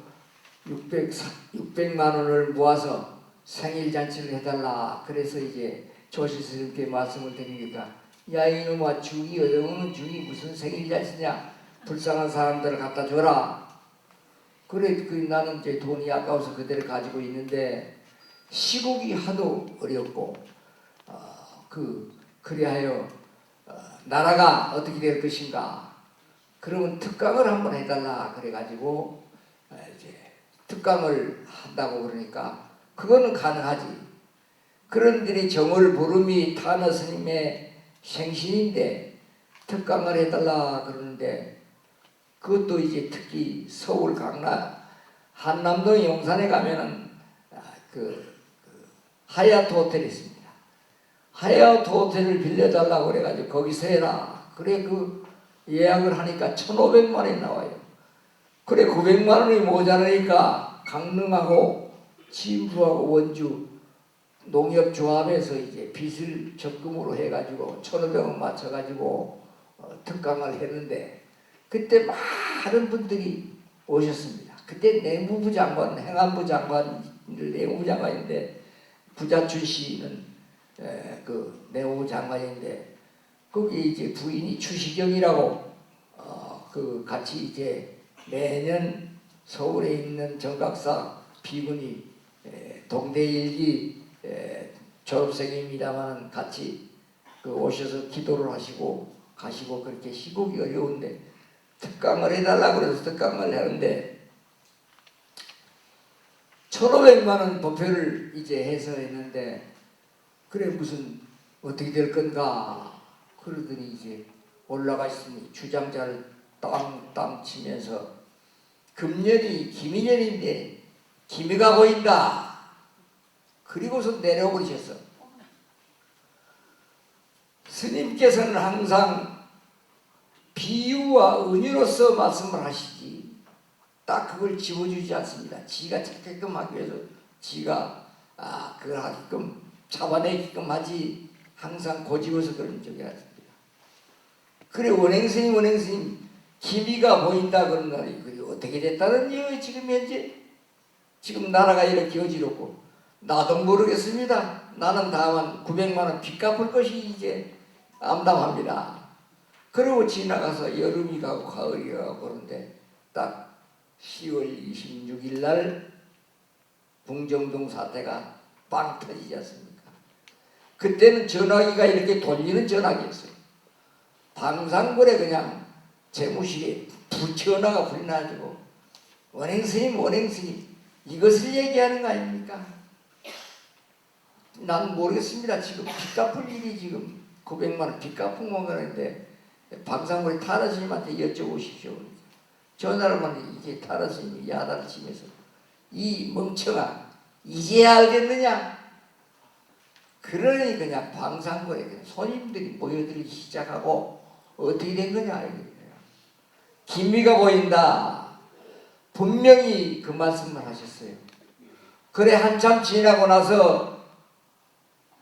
600만 원을 모아서 생일 잔치를 해달라. 그래서 이제 조실 스님께 말씀을 드리니까, 야 이놈아, 죽이 어려우는 죽이 무슨 생일 잔치냐, 불쌍한 사람들을 갖다 줘라. 그래 나는 이제 돈이 아까워서 그대로 가지고 있는데 시국이 하도 어렵고 그리하여 나라가 어떻게 될 것인가, 그러면 특강을 한번 해달라 그래가지고 이제 특강을 한다고 그러니까 그거는 가능하지. 그런들이 정월보름이 탄화 스님의 생신인데 특강을 해달라 그러는데, 그것도 이제 특히 서울 강남 한남동 용산에 가면은 그 하얏트 호텔이 있습니다. 하얏트 호텔을 빌려달라고 그래가지고 거기서 해라. 그래 그 예약을 하니까 1,500만 원이 나와요. 그래 900만 원이 모자라니까 강릉하고 진부하고 원주 농협조합에서 이제 빚을 적금으로 해가지고 1,500원 맞춰가지고 특강을 했는데, 그때 많은 분들이 오셨습니다. 그때 내무부 장관, 행안부 장관, 내무부 장관인데 부자춘 씨는 그 내무부 장관인데, 거기 이제 부인이 추시경이라고 그 같이 이제 매년 서울에 있는 정각사 비군이 동대일기 졸업생입니다만 같이 그 오셔서 기도를 하시고 가시고, 그렇게 시국이 어려운데 특강을 해달라고 그래서 특강을 하는데 1,500만 원 법회를 이제 해서 했는데, 그래 무슨 어떻게 될 건가 그러더니 이제 올라가 있으니 주장자를 땅땅 치면서 금년이 기민년인데 기미가 보인다. 그리고서 내려버리셨어. 스님께서는 항상 비유와 은유로서 말씀을 하시지 딱 그걸 집어주지 않습니다. 지가 찾게끔 하기 위해서 지가 그걸 하게끔 잡아내게끔 하지 항상 고집어서 그런 적이 않습니다. 그래 원행스님 기미가 보인다 그런 말이 그게 어떻게 됐다는 이유에 지금 현재 지금 나라가 이렇게 어지럽고, 나도 모르겠습니다. 나는 다만 900만 원 빚 갚을 것이 이제 암담합니다. 그러고 지나가서 여름이 가고 가을이 가고 그런데 딱 10월 26일 날 봉정동 사태가 빵 터지지 않습니까? 그때는 전화기가 이렇게 돌리는 전화기였어요. 방상골에 그냥 재무실에 전화가 불이 나가지고 원행스님 이것을 얘기하는 거 아닙니까? 난 모르겠습니다. 지금 빚 갚을 일이 지금 900만 원 빚 갚은 건가는데 방상골에 타라스님한테 여쭤보십시오. 전화로만 이제 타라스님이 야단을 치면서 이 멍청아 이제 알겠느냐? 그러니 그냥 방상골에 그냥 손님들이 모여들기 시작하고 어떻게 된 거냐 이거예요. 기미가 보인다. 분명히 그 말씀을 하셨어요. 그래 한참 지나고 나서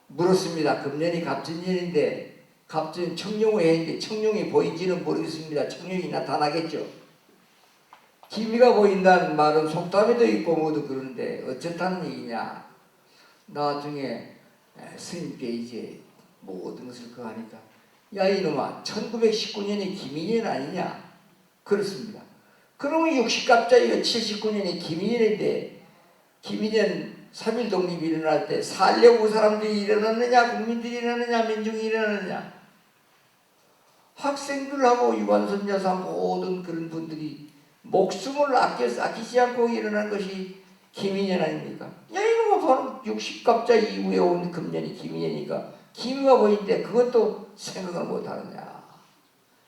물었습니다. 금년이 갑진년인데 갑진 청룡회인데 청룡이 보인지는 모르겠습니다. 청룡이 나타나겠죠. 기미가 보인다는 말은 속담에도 있고 뭐도 그러는데 어쨌다는 얘기냐. 나중에 스님께 이제 모든 것을 그 하니까 야 이놈아 1919년이 기민년 아니냐. 그렇습니다. 그러면 60갑자기가 79년이 기민년인데 기민년 3.1 독립이 일어날 때 살려고 사람들이 일어났느냐 국민들이 일어났느냐 민중이 일어났느냐. 학생들하고 유관선 여사 모든 그런 분들이 목숨을 아끼지 않고 일어난 것이 기민년 아닙니까? 야 이거 바로 60갑자기 이후에 온 금년이 기민년이니까 기미가 보이는데 그것도 생각을 못하느냐.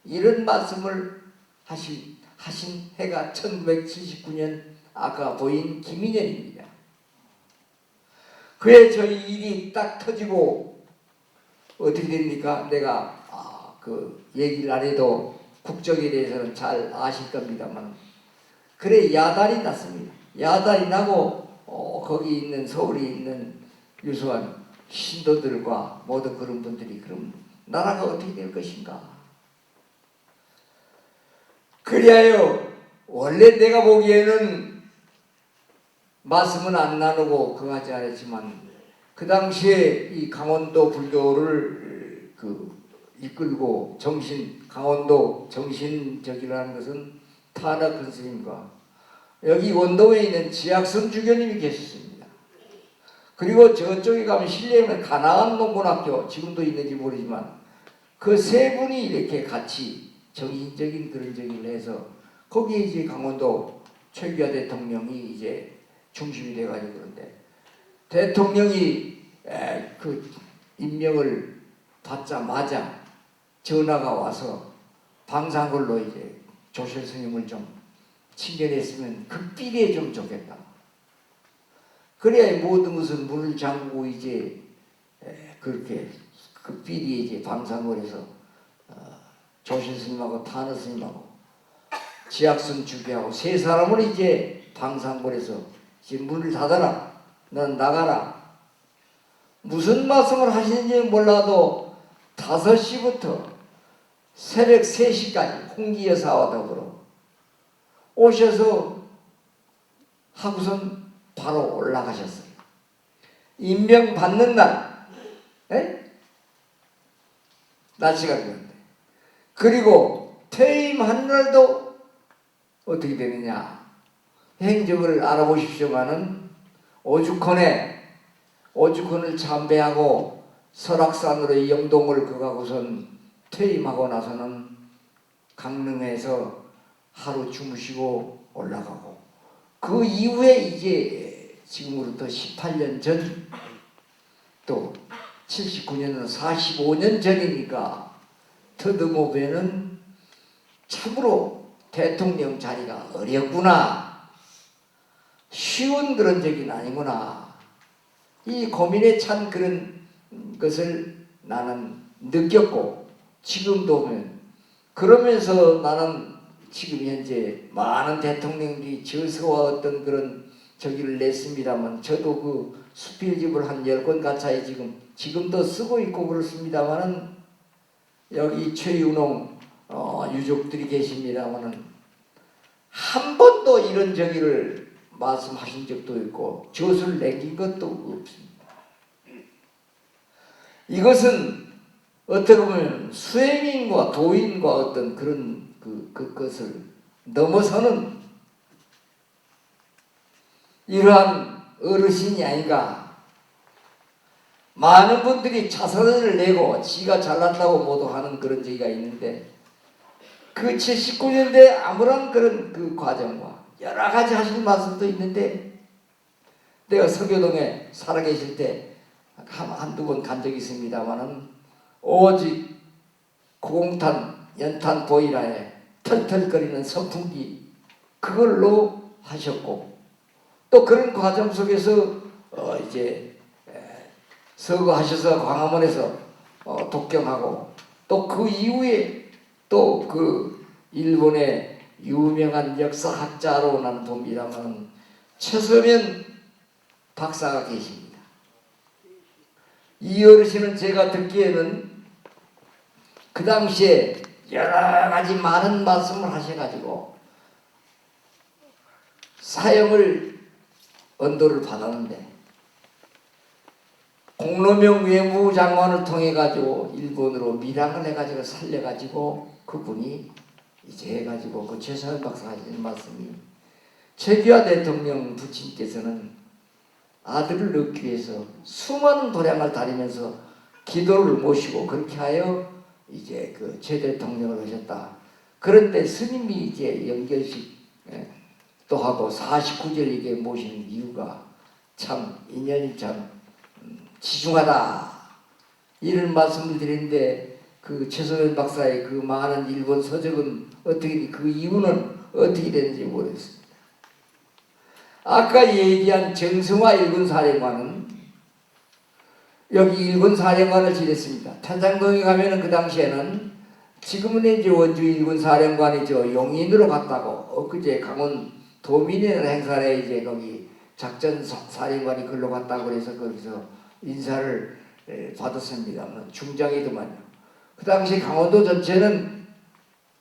이런 말씀을 하신 해가 1979년 아까 보인 기민년입니다. 그에 저희 일이 딱 터지고 어떻게 됩니까? 내가 그 얘기를 안 해도 국적에 대해서는 잘 아실 겁니다만 그래 야단이 났습니다. 야단이 나고 거기 있는 서울에 있는 유수한 신도들과 모든 그런 분들이 그럼 나라가 어떻게 될 것인가? 그리하여 원래 내가 보기에는 말씀은 안 나누고 그하지 않았지만 그 당시에 이 강원도 불교를 이끌고 강원도 정신적이라는 것은 타나 큰 스님과 여기 원도에 있는 지학선 주교님이 계셨습니다. 그리고 저쪽에 가면 신뢰면 가나안 농군학교 지금도 있는지 모르지만 그 세 분이 이렇게 같이 정신적인 그런 적을 해서 거기에 이제 강원도 최규하 대통령이 이제 중심이 돼가지고 그런데 대통령이 그 임명을 받자마자 전화가 와서 방상걸로 이제 조실 스님을 좀 친견했으면 극비리에 좀 좋겠다. 그래야 모든 것을 문을 잠그고 이제 그렇게 극비리에 이제 방상걸에서 조실 스님하고 타너 스님하고 지학선 주교하고 세 사람을 이제 방상걸에서 이제 문을 닫아라. 넌 나가라. 무슨 말씀을 하시는지 몰라도 5시부터 새벽 3시까지 홍기 여사와 더불어 오셔서 하고선 바로 올라가셨어요. 임명 받는 날, 날씨가 그런데 그리고 퇴임한 날도 어떻게 되느냐? 행적을 알아보십시오만은 오죽헌을 참배하고 설악산으로 영동을 가고선 퇴임하고 나서는 강릉에서 하루 주무시고 올라가고 그 이후에 이제 지금으로부터 18년 전 또 79년은 45년 전이니까 더듬어보면은 참으로 대통령 자리가 어렵구나. 쉬운 그런 적이 아니구나. 이 고민에 찬 그런 것을 나는 느꼈고 지금도 보면 그러면서 나는 지금 현재 많은 대통령들이 저서와 어떤 그런 저기를 냈습니다만 저도 그 수필집을 한 10권 가까이 지금도 쓰고 있고 그렇습니다만은 여기 최윤홍 유족들이 계십니다만은 한 번도 이런 저기를 말씀하신 적도 있고 저서를 남긴 것도 없습니다. 이것은 어떻게 보면 수행인과 도인과 어떤 그런 그것을 넘어서는 이러한 어르신이 아닌가. 많은 분들이 자선을 내고 지가 잘났다고 모두 하는 그런 얘기가 있는데 그 79년대 아무런 그런 그 과정과 여러 가지 하실 말씀도 있는데 내가 서교동에 살아계실 때 한두 번 간 적이 있습니다만은 오직 구공탄 연탄 보일러에 털털거리는 선풍기 그걸로 하셨고 또 그런 과정 속에서 이제 서거하셔서 광화문에서 독경하고 또 그 이후에 또 그 일본의 유명한 역사학자로 나는 봅니다만 최서면 박사가 계십니다. 이 어르신은 제가 듣기에는 그 당시에 여러 가지 많은 말씀을 하셔가지고 사형을 언도를 받았는데 공로명 외무장관을 통해 가지고 일본으로 밀항을 해가지고 살려가지고 그분이 이제 해가지고 그 최서면 박사가 하시는 말씀이 최규하 대통령 부친께서는 아들을 얻기 위해서 수많은 도량을 다니면서 기도를 모시고 그렇게 하여 이제 그 최 대통령을 하셨다. 그런데 스님이 이제 연결식 또 하고 49절에게 모시는 이유가 참 인연이 참 지중하다. 이런 말씀을 드리는데 그 최소연 박사의 그 많은 일본 서적은 어떻게 그 이유는 어떻게 되는지 모르겠습니다. 아까 얘기한 정승화 일본 사령관은 여기 일군 사령관을 지냈습니다. 태장동에 가면은 그 당시에는 지금은 이제 원주 일군 사령관이 저 용인으로 갔다고 엊그제 강원 도민이라는 행사에 이제 거기 작전 사령관이 글로 갔다고 그래서 거기서 인사를 받았습니다만 중장이더만요. 그 당시 강원도 전체는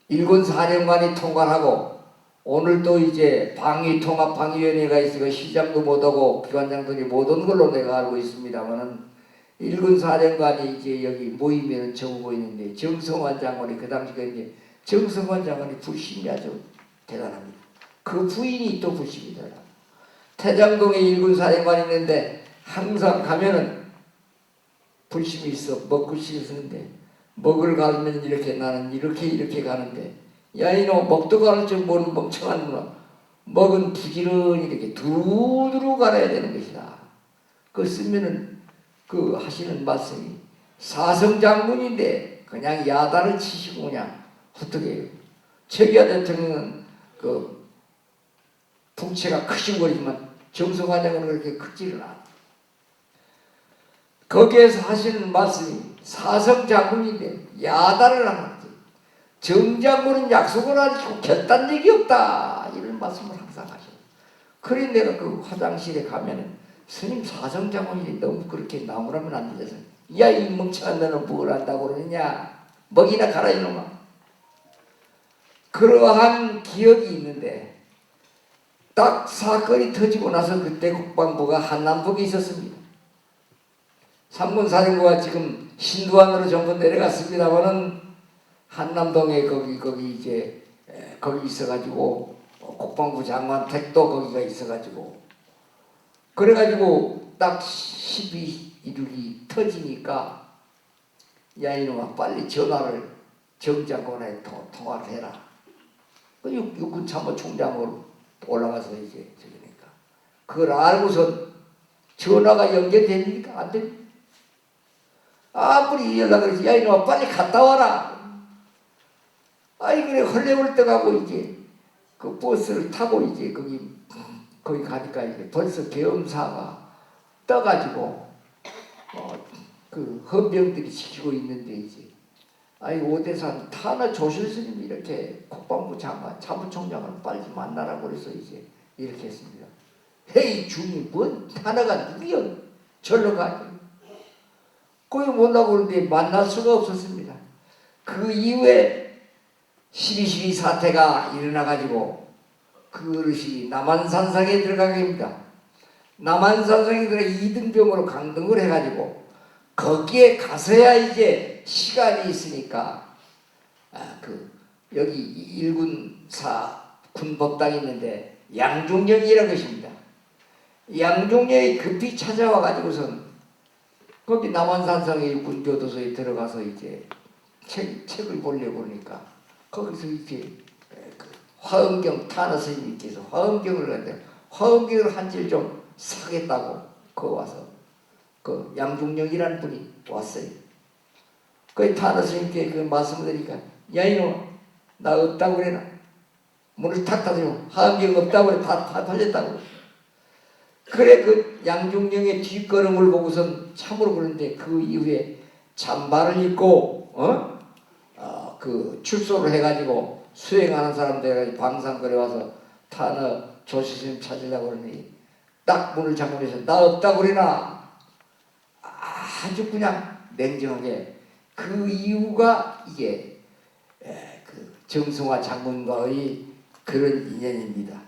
일군 사령관이 통관하고 오늘 또 이제 방위통합방위위원회가 있어서 시장도 못하고 기관장들이 못 온 걸로 내가 알고 있습니다만은 일군 사령관이 이제 여기 모이면 적고 있는데 정성환 장관이 그 당시에 이제 정성환 장관이 불심이 아주 대단합니다. 그 부인이 또 불심이 대단합니다. 태장동에 일군 사령관이 있는데 항상 가면은 불심이 있어 먹고 싶었는데 먹을 가면 이렇게 나는 이렇게 가는데 야 이놈 먹도 가를 줄 모르는 멍청한 놈아 먹은 부지런히 이렇게 두루두루 갈아야 되는 것이다. 그거 쓰면은 그 하시는 말씀이 사성장군인데 그냥 야단을 치시고 그냥 헛되게 최기하 대통령은 그 풍채가 크신 거지만 정성환장은 그렇게 크지를 않아. 거기에서 하시는 말씀이 사성장군인데 야단을 하는 거지. 정장군은 약속을 안 지키고 결단 얘기 없다 이런 말씀을 항상 하셔요. 그래 내가 그 화장실에 가면은 스님 사성장군이 너무 그렇게 나무라면 안 되죠. 야 이 멍청한 너는 뭘 한다고 그러느냐 먹이나 가라 이놈아. 그러한 기억이 있는데 딱 사건이 터지고 나서 그때 국방부가 한남북에 있었습니다. 삼군사령부가 지금 신두안으로 전부 내려갔습니다만은 한남동에 거기 이제 거기 있어가지고 국방부 장관 댁도 거기가 있어가지고 그래가지고 딱 12.16이 터지니까 야 이놈아 빨리 전화를 정장관에 통화를 해라. 그 육군 참모총장으로 올라가서 이제 저기니까 그걸 알고서 전화가 연결됩니까? 안 됩니다. 아무리 연락을 해서 야 이놈아 빨리 갔다 와라. 아이 그래 헐레벌 떠가고 이제 그 버스를 타고 이제 거기 가니까 이제 벌써 계엄사가 떠가지고 그 헌병들이 지키고 있는데 이제 아이 오대산 타나 조실스님이 이렇게 국방부 장관 참모총장을 빨리 만나라고 그래서 이제 이렇게 했습니다. 헤이 중이 뭔 타나가 누구여 절로 가지. 거기 못나고 그러는데 만날 수가 없었습니다. 그 이후에 12.12 사태가 일어나가지고 그릇이 남한산성에 들어가게 됩니다. 남한산성에 들어가 이등병으로 강등을 해가지고 거기에 가서야 이제 시간이 있으니까 여기 1군사 군법당이 있는데 양종역이라는 것입니다. 양종역이 급히 찾아와가지고선 거기 남한산성의 일군교도소에 들어가서 이제 책을 보려고 그러니까 거기서 이제 화엄경 타나 스님께서 화엄경을 하는데 화엄경을 한 질 좀 사겠다고 거 와서 그 양중령이라는 분이 왔어요. 그 타나 스님께 그 말씀을 드리니까 야 이놈 나 없다고 그래나 문을 탁 닫으면 화엄경 없다고 그래 다 팔렸다고. 그래 그 양중령의 뒷걸음을 보고선 참으로 그러는데 그 이후에 잠바를 입고 그 출소를 해가지고 수행하는 사람들 방산거래 와서 타너 조시스님 찾으려고 그러니 딱 문을 잠그면서 나 없다고 그러나 아주 그냥 냉정하게 그 이유가 이게 그 정성화 장군과의 그런 인연입니다.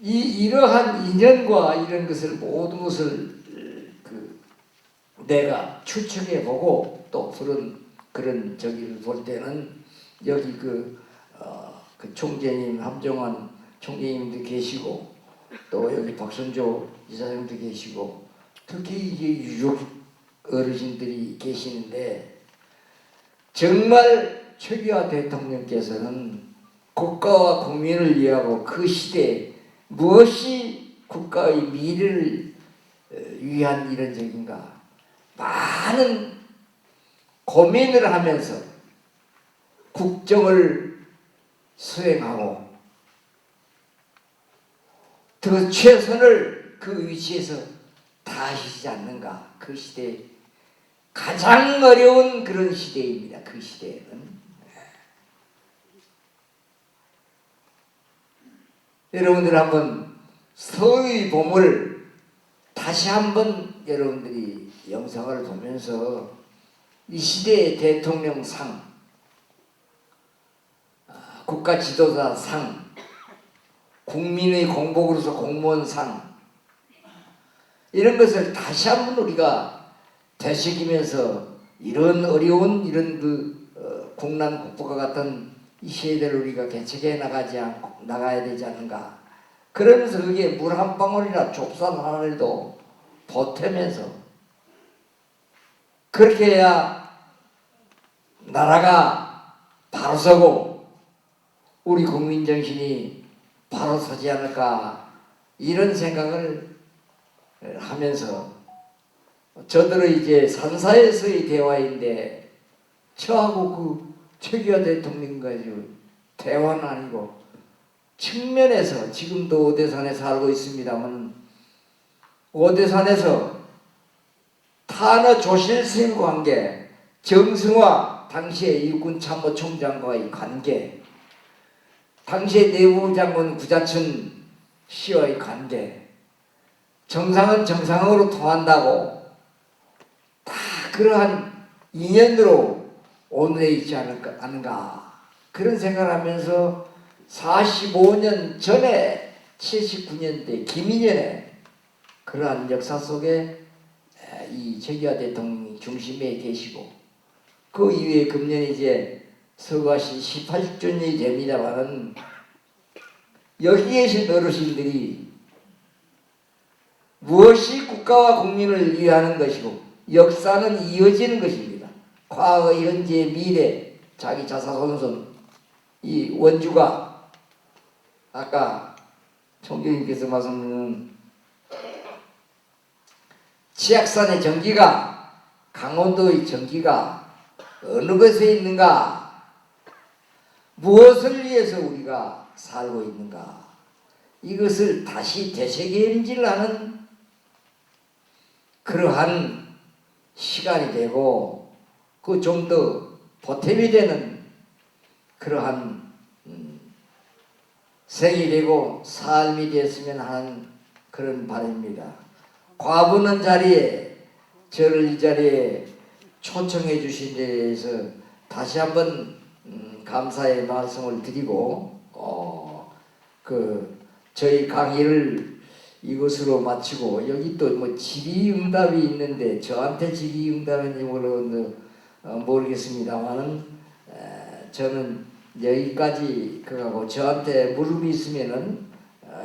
이러한 인연과 이런 것을 모든 것을 내가 추측해 보고 또 그런 저기를 볼 때는 여기 그 총재님 함정환 총재님도 계시고 또 여기 박선조 이사장도 계시고 특히 이제 유족 어르신들이 계시는데 정말 최규하 대통령께서는 국가와 국민을 위하고 그 시대에 무엇이 국가의 미래를 위한 이런 적인가 많은 고민을 하면서 국정을 수행하고 더 최선을 그 위치에서 다 하시지 않는가. 그 시대 가장 어려운 그런 시대입니다. 그 시대에는. 여러분들 한번 서의 봄을 다시 한번 여러분들이 영상을 보면서 이 시대의 대통령상, 국가 지도자상, 국민의 공복으로서 공무원상, 이런 것을 다시 한번 우리가 되새기면서 이런 어려운 이런 국난 국부가 같은 이 시대를 우리가 개척해 나가야 되지 않는가. 그러면서 그게 물 한 방울이나 좁산 하나라도 보태면서 그렇게 해야 나라가 바로 서고 우리 국민 정신이 바로 서지 않을까, 이런 생각을 하면서 저들의 이제 산사에서의 대화인데 저하고 그 최규하 대통령까지 대화는 아니고 측면에서 지금도 오대산에 살고 있습니다만 오대산에서 탄어 조실스님 관계, 정승화 당시의 육군 참모총장과의 관계, 당시의 내무장군 구자춘 씨와의 관계, 정상은 정상으로 통한다고 다 그러한 인연으로 오늘에 있지 않은가, 그런 생각을 하면서 45년 전에 79년대 김인연의 그러한 역사 속에 이 최규하 대통령이 중심에 계시고 그 이후에 금년 이제 서거하신 18주년이 됩니다만은 여기 계신 어르신들이 무엇이 국가와 국민을 위하는 것이고 역사는 이어지는 것입니다. 과거, 현재, 미래, 자기 자사손손 이 원주가 아까 총장님께서 말씀하신 치악산의 전기가, 강원도의 전기가 어느 곳에 있는가, 무엇을 위해서 우리가 살고 있는가, 이것을 다시 되새김질하는 그러한 시간이 되고 그 좀 더 보탬이 되는 그러한 생이 되고 삶이 되었으면 하는 그런 바람입니다. 과부는 자리에 저를 이 자리에 초청해 주신 데 대해서 다시 한번 감사의 말씀을 드리고 저희 강의를 이것으로 마치고 여기 또 뭐 질의응답이 있는데 저한테 질의응답인지 모르겠습니다만은 저는 여기까지 그거고 저한테 물음이 있으면은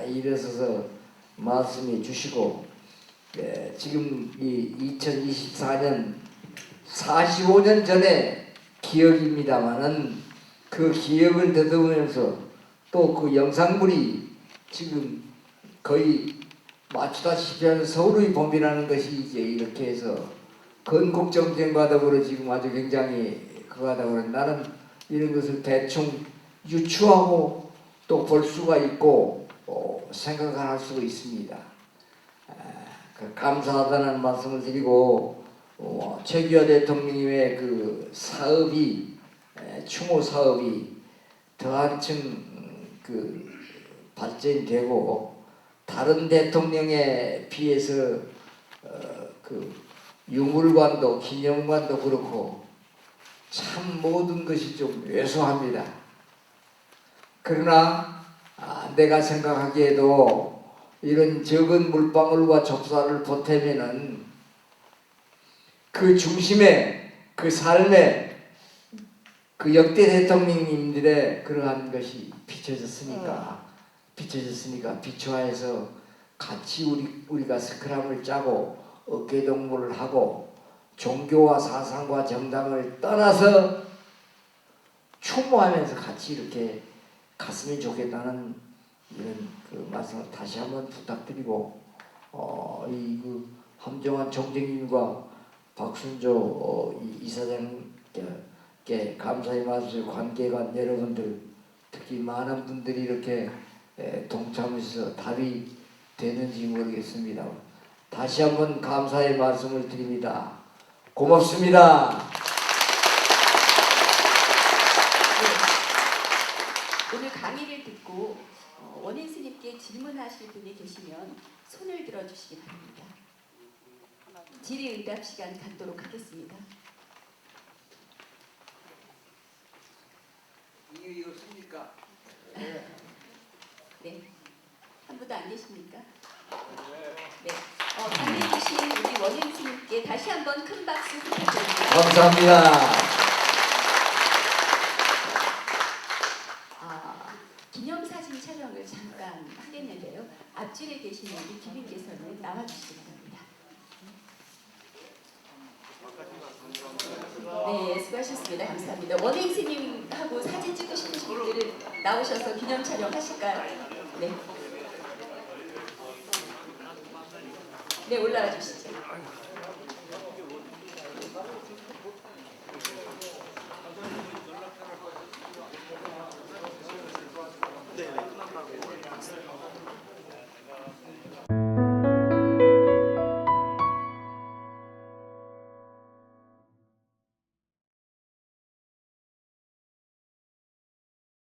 일어서서 말씀해 주시고 지금 이 2024년 45년 전의 기억입니다만은 그 기억을 더듬으면서 또 그 영상물이 지금 거의 맞추다시피 하는 서울의 봄이라는 것이 이제 이렇게 해서 건국정쟁과 더불어 지금 아주 굉장히 그거 하다 보니 나는 이런 것을 대충 유추하고 또 볼 수가 있고 생각할 수가 있습니다. 감사하다는 말씀을 드리고 최규하 대통령님의 그 사업이 추모 사업이 더 한층 그 발전되고 다른 대통령에 비해서 그 유물관도 기념관도 그렇고 참 모든 것이 좀 왜소합니다. 그러나 내가 생각하기에도 이런 적은 물방울과 좁쌀을 보태면은 그 중심에 그 삶에 그 역대 대통령님들의 그러한 것이 비춰졌으니까 비추하여서 같이 우리가 스크럼을 짜고 어깨동무를 하고 종교와 사상과 정당을 떠나서 추모하면서 같이 이렇게 갔으면 좋겠다는 이런 그 말씀을 다시 한번 부탁드리고 그 함정환 총장님과 박순조 이사장께 감사의 말씀을 관계관 여러분들 특히 많은 분들이 이렇게 동참해서 답이 되는지 모르겠습니다. 다시 한번 감사의 말씀을 드립니다. 고맙습니다. 오늘 강의를 듣고 원인 스님께 질문하실 분이 계시면 손을 들어주시기 바랍니다. 질의응답 시간 갖도록 하겠습니다. 이유 없습니까? 네, 한 분도 안 계십니까? 네, 강의해 주신 우리 원인 스님께 다시 한번 큰 박수 부탁드립니다. 감사합니다. 기념사진 촬영을 잠깐 하겠는데요. 앞줄에 계시는 우리 기빈께서는 나와주시기 바랍니다. 네, 수고하셨습니다. 감사합니다. 원행 스님하고 사진 찍고 싶으신 분들은 나오셔서 기념 촬영 하실까요? 네. 네, 올라와 주시죠.